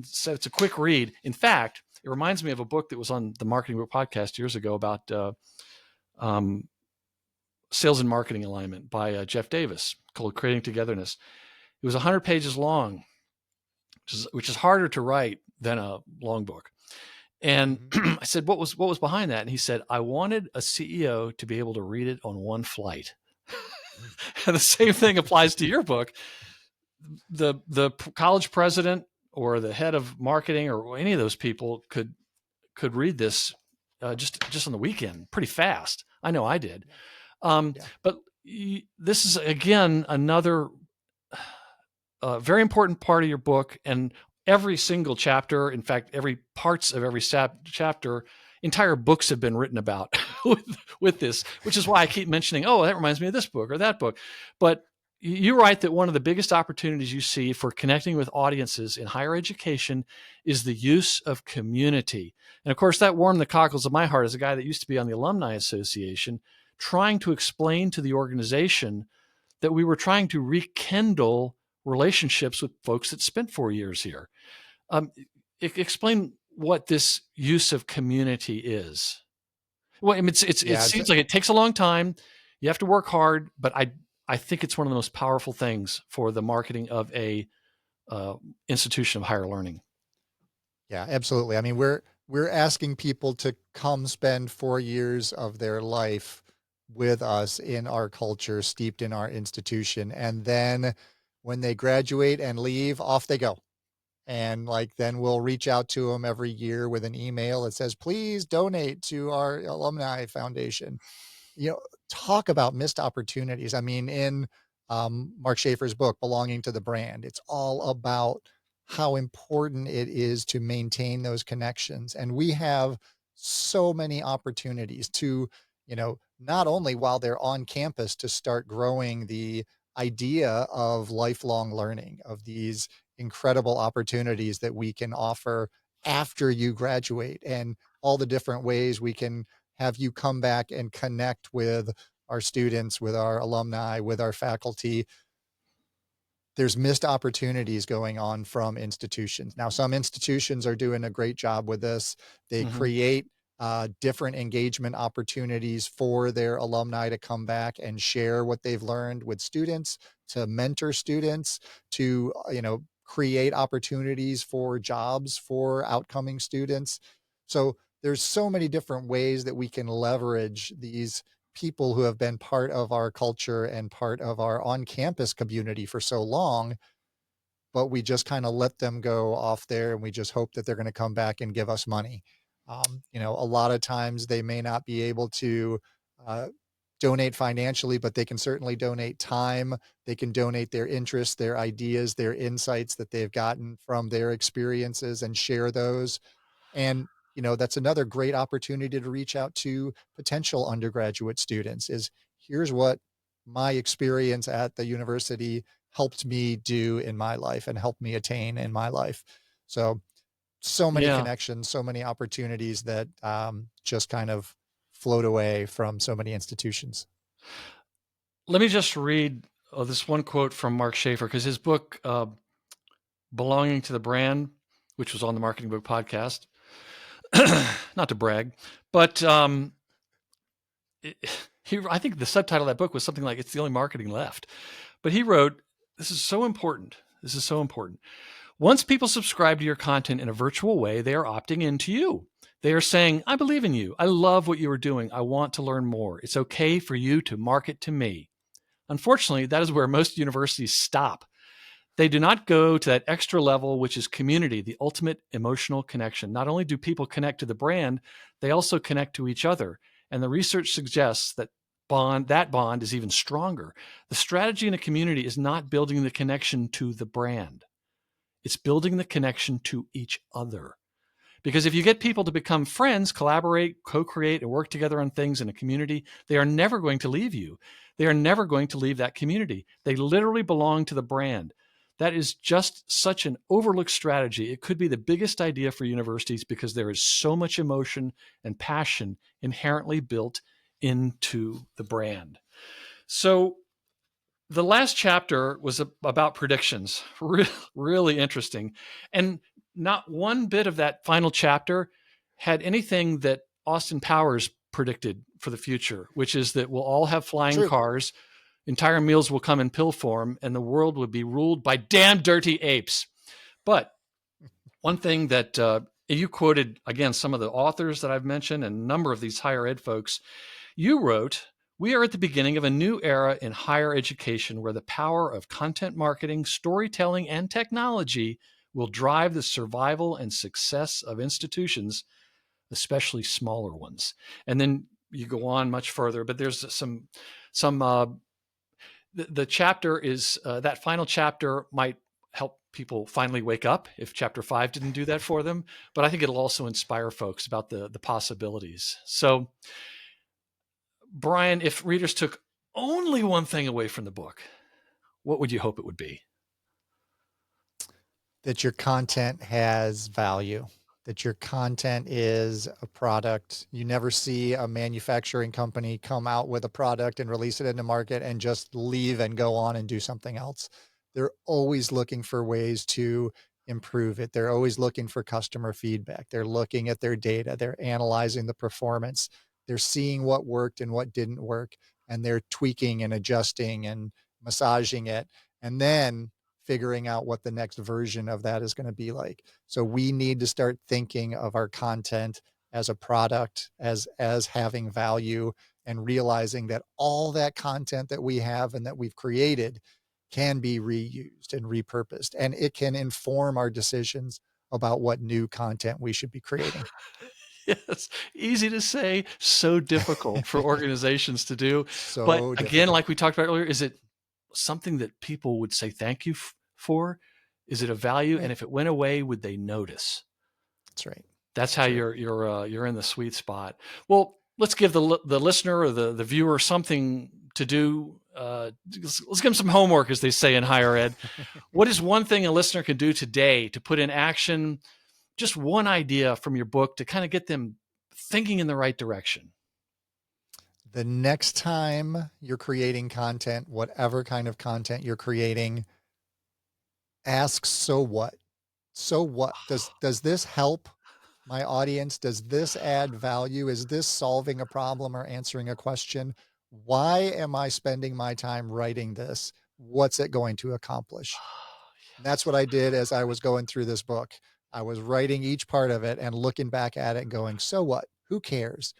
set. It's a quick read. In fact, it reminds me of a book that was on the Marketing Book podcast years ago about sales and marketing alignment by Jeff Davis, called Creating Togetherness. It was 100 pages long, which is harder to write than a long book. And I said, what was behind that? And he said, I wanted a CEO to be able to read it on one flight. And the same thing applies to your book. The college president or the head of marketing or any of those people could read this just on the weekend pretty fast. I know I did. But this is, again, another very important part of your book. And every single chapter, in fact, every parts of every chapter, entire books have been written about with this, which is why I keep mentioning, oh, that reminds me of this book or that book. But you're right that one of the biggest opportunities you see for connecting with audiences in higher education is the use of community. And of course, that warmed the cockles of my heart as a guy that used to be on the Alumni Association, trying to explain to the organization that we were trying to rekindle relationships with folks that spent 4 years here. Explain what this use of community is. Well, I mean, it Yeah, seems like it takes a long time. You have to work hard, but I think it's one of the most powerful things for the marketing of a institution of higher learning. yeah, absolutely. I mean, we're asking people to come spend 4 years of their life with us in our culture, steeped in our institution, and then when they graduate and leave, off they go. And like, then we'll reach out to them every year with an email that says, please donate to our alumni foundation. You know, talk about missed opportunities. I mean, in Mark Schaefer's book, Belonging to the Brand, it's all about how important it is to maintain those connections. And we have so many opportunities to, not only while they're on campus to start growing the idea of lifelong learning, of these incredible opportunities that we can offer after you graduate, and all the different ways we can have you come back and connect with our students, with our alumni, with our faculty. There's missed opportunities going on from institutions. Now, some institutions are doing a great job with this. They Mm-hmm. create different engagement opportunities for their alumni to come back and share what they've learned with students, to mentor students, to create opportunities for jobs for outcoming students. So there's so many different ways that we can leverage these people who have been part of our culture and part of our on-campus community for so long, but we just kind of let them go off there and we just hope that they're going to come back and give us money. A lot of times they may not be able to uh, donate financially, but they can certainly donate time. They can donate their interests, their ideas, their insights that they've gotten from their experiences and share those. And, that's another great opportunity to reach out to potential undergraduate students is, here's what my experience at the university helped me do in my life and helped me attain in my life. So many Yeah. connections, so many opportunities that just kind of float away from so many institutions. Let me just read this one quote from Mark Schaefer, because his book, Belonging to the Brand, which was on the Marketing Book Podcast, not to brag, but I think the subtitle of that book was something like "It's the Only Marketing Left." But he wrote, "This is so important. This is so important. Once people subscribe to your content in a virtual way, they are opting into you. They are saying, I believe in you. I love what you are doing. I want to learn more. It's okay for you to market to me." Unfortunately, that is where most universities stop. They do not go to that extra level, which is community, the ultimate emotional connection. Not only do people connect to the brand, they also connect to each other. And the research suggests that bond is even stronger. The strategy in a community is not building the connection to the brand. It's building the connection to each other. Because if you get people to become friends, collaborate, co-create, and work together on things in a community, they are never going to leave you. They are never going to leave that community. They literally belong to the brand. That is just such an overlooked strategy. It could be the biggest idea for universities because there is so much emotion and passion inherently built into the brand. So the last chapter was about predictions. Really interesting. And not one bit of that final chapter had anything that Austin Powers predicted for the future, which is that we'll all have flying True. cars, entire meals will come in pill form, and the world would be ruled by damn dirty apes. But one thing that you quoted, again, some of the authors that I've mentioned and a number of these higher ed folks, you wrote, "We are at the beginning of a new era in higher education where the power of content marketing, storytelling, and technology will drive the survival and success of institutions, especially smaller ones." And then you go on much further, but there's some the chapter is that final chapter might help people finally wake up if chapter 5 didn't do that for them, but I think it'll also inspire folks about the possibilities. So Brian, if readers took only one thing away from the book, what would you hope it would be? That your content has value, that your content is a product. You never see a manufacturing company come out with a product and release it in the market and just leave and go on and do something else. They're always looking for ways to improve it. They're always looking for customer feedback. They're looking at their data. They're analyzing the performance. They're seeing what worked and what didn't work, and they're tweaking and adjusting and massaging it. And then figuring out what the next version of that is going to be like. So we need to start thinking of our content as a product, as having value, and realizing that all that content that we have and that we've created can be reused and repurposed, and it can inform our decisions about what new content we should be creating. Yes, easy to say, so difficult for organizations to do. But So again, difficult. like we talked about earlier, is it something that people would say thank you for? Is it a value? And Right. if it went away, would they notice? That's right. That's how That's right. you're in the sweet spot. Well, let's give the listener or the viewer something to do. Let's give them some homework, as they say in higher ed. What is one thing a listener can do today to put in action? Just one idea from your book to kind of get them thinking in the right direction. The next time you're creating content, whatever kind of content you're creating, ask, so what? So what? Does this help my audience? Does this add value? Is this solving a problem or answering a question? Why am I spending my time writing this? What's it going to accomplish? And that's what I did as I was going through this book. I was writing each part of it and looking back at it and going, so what? Who cares?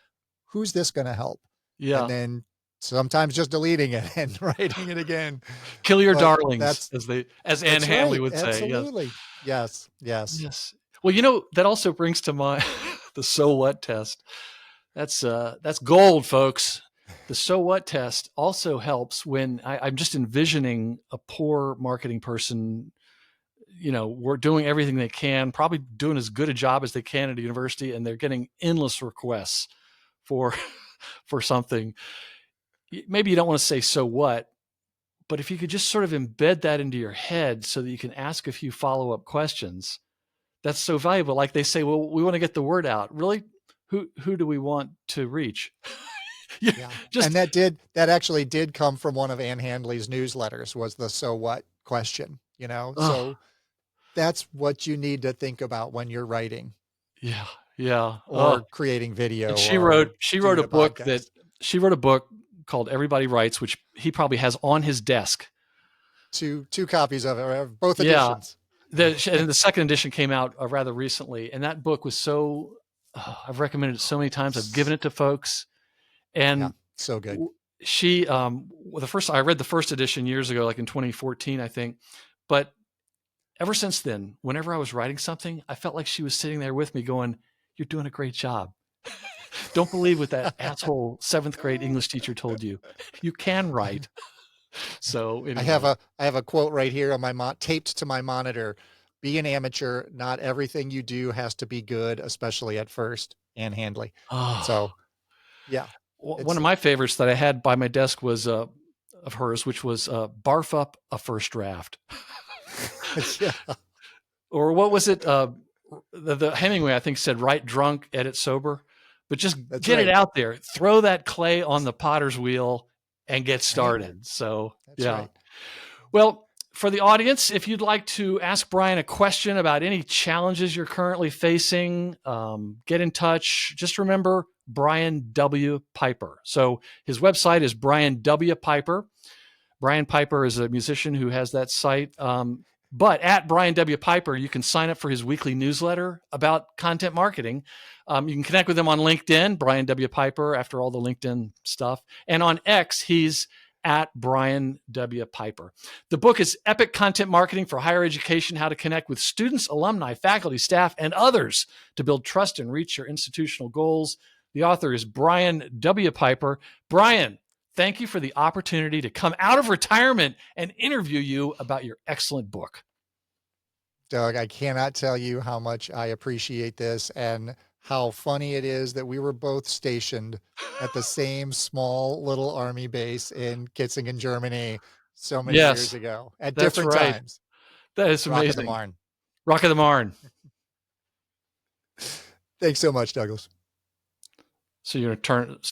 Who's this going to help? And Yeah. then sometimes just deleting it and writing it again. Kill your But darlings, as Anne that's Handley right. would say. Yes. Absolutely. Yes. Yes. Yes. Well, that also brings to mind the so what test. That's gold, folks. The so what test also helps when I'm just envisioning a poor marketing person. We're doing everything they can, probably doing as good a job as they can at a university, and they're getting endless requests for for something. Maybe you don't want to say so what, but if you could just sort of embed that into your head so that you can ask a few follow-up questions, that's so valuable. Like they say, well, we want to get the word out. Really? Who do we want to reach? Yeah. And that actually did come from one of Anne Handley's newsletters, was the so what question, Oh, So that's what you need to think about when you're writing yeah, yeah. Oh, or creating and video she wrote or she wrote doing a a book that podcast. she wrote a book called Everybody Writes, which he probably has on his desk. Two copies of it, or both Yeah, editions. and the second edition came out rather recently, and that book was so. I've recommended it so many times. I've given it to folks, Yeah, and so good. she I read the first edition years ago, like in 2014, I think, but ever since then, whenever I was writing something, I felt like she was sitting there with me going, "You're doing a great job. Don't believe what that asshole 7th grade English teacher told you. You can write." So anyway. I have a quote right here on my taped to my monitor. Be an amateur. Not everything you do has to be good, especially at first. Anne Handley. Oh, So yeah, one it's of my favorites that I had by my desk was of hers, which was barf up a first draft. yeah, Or what was it? The Hemingway, I think, said write drunk, edit sober, but just that's get it right. out there. Throw that clay on the potter's wheel and get Amen. started. So That's yeah. right. Well, for the audience, if you'd like to ask Brian a question about any challenges you're currently facing, get in touch. Just remember Brian W. Piper. So his website is Brian W. Piper. Brian Piper is a musician who has that site. But at Brian W. Piper, you can sign up for his weekly newsletter about content marketing. You can connect with him on LinkedIn, Brian W. Piper, after all the LinkedIn stuff. And on X, he's at Brian W. Piper. The book is Epic Content Marketing for Higher Education, How to Connect with Students, Alumni, Faculty, Staff, and Others to Build Trust and Reach Your Institutional Goals. The author is Brian W. Piper. Brian, thank you for the opportunity to come out of retirement and interview you about your excellent book. Doug, I cannot tell you how much I appreciate this and how funny it is that we were both stationed at the same small little army base in Kitzingen, Germany, so many years Yes, ago at that's different right. times. That is Rock of the amazing. Marne. Rock of the Marne. Thanks so much, Douglas. So you're gonna turn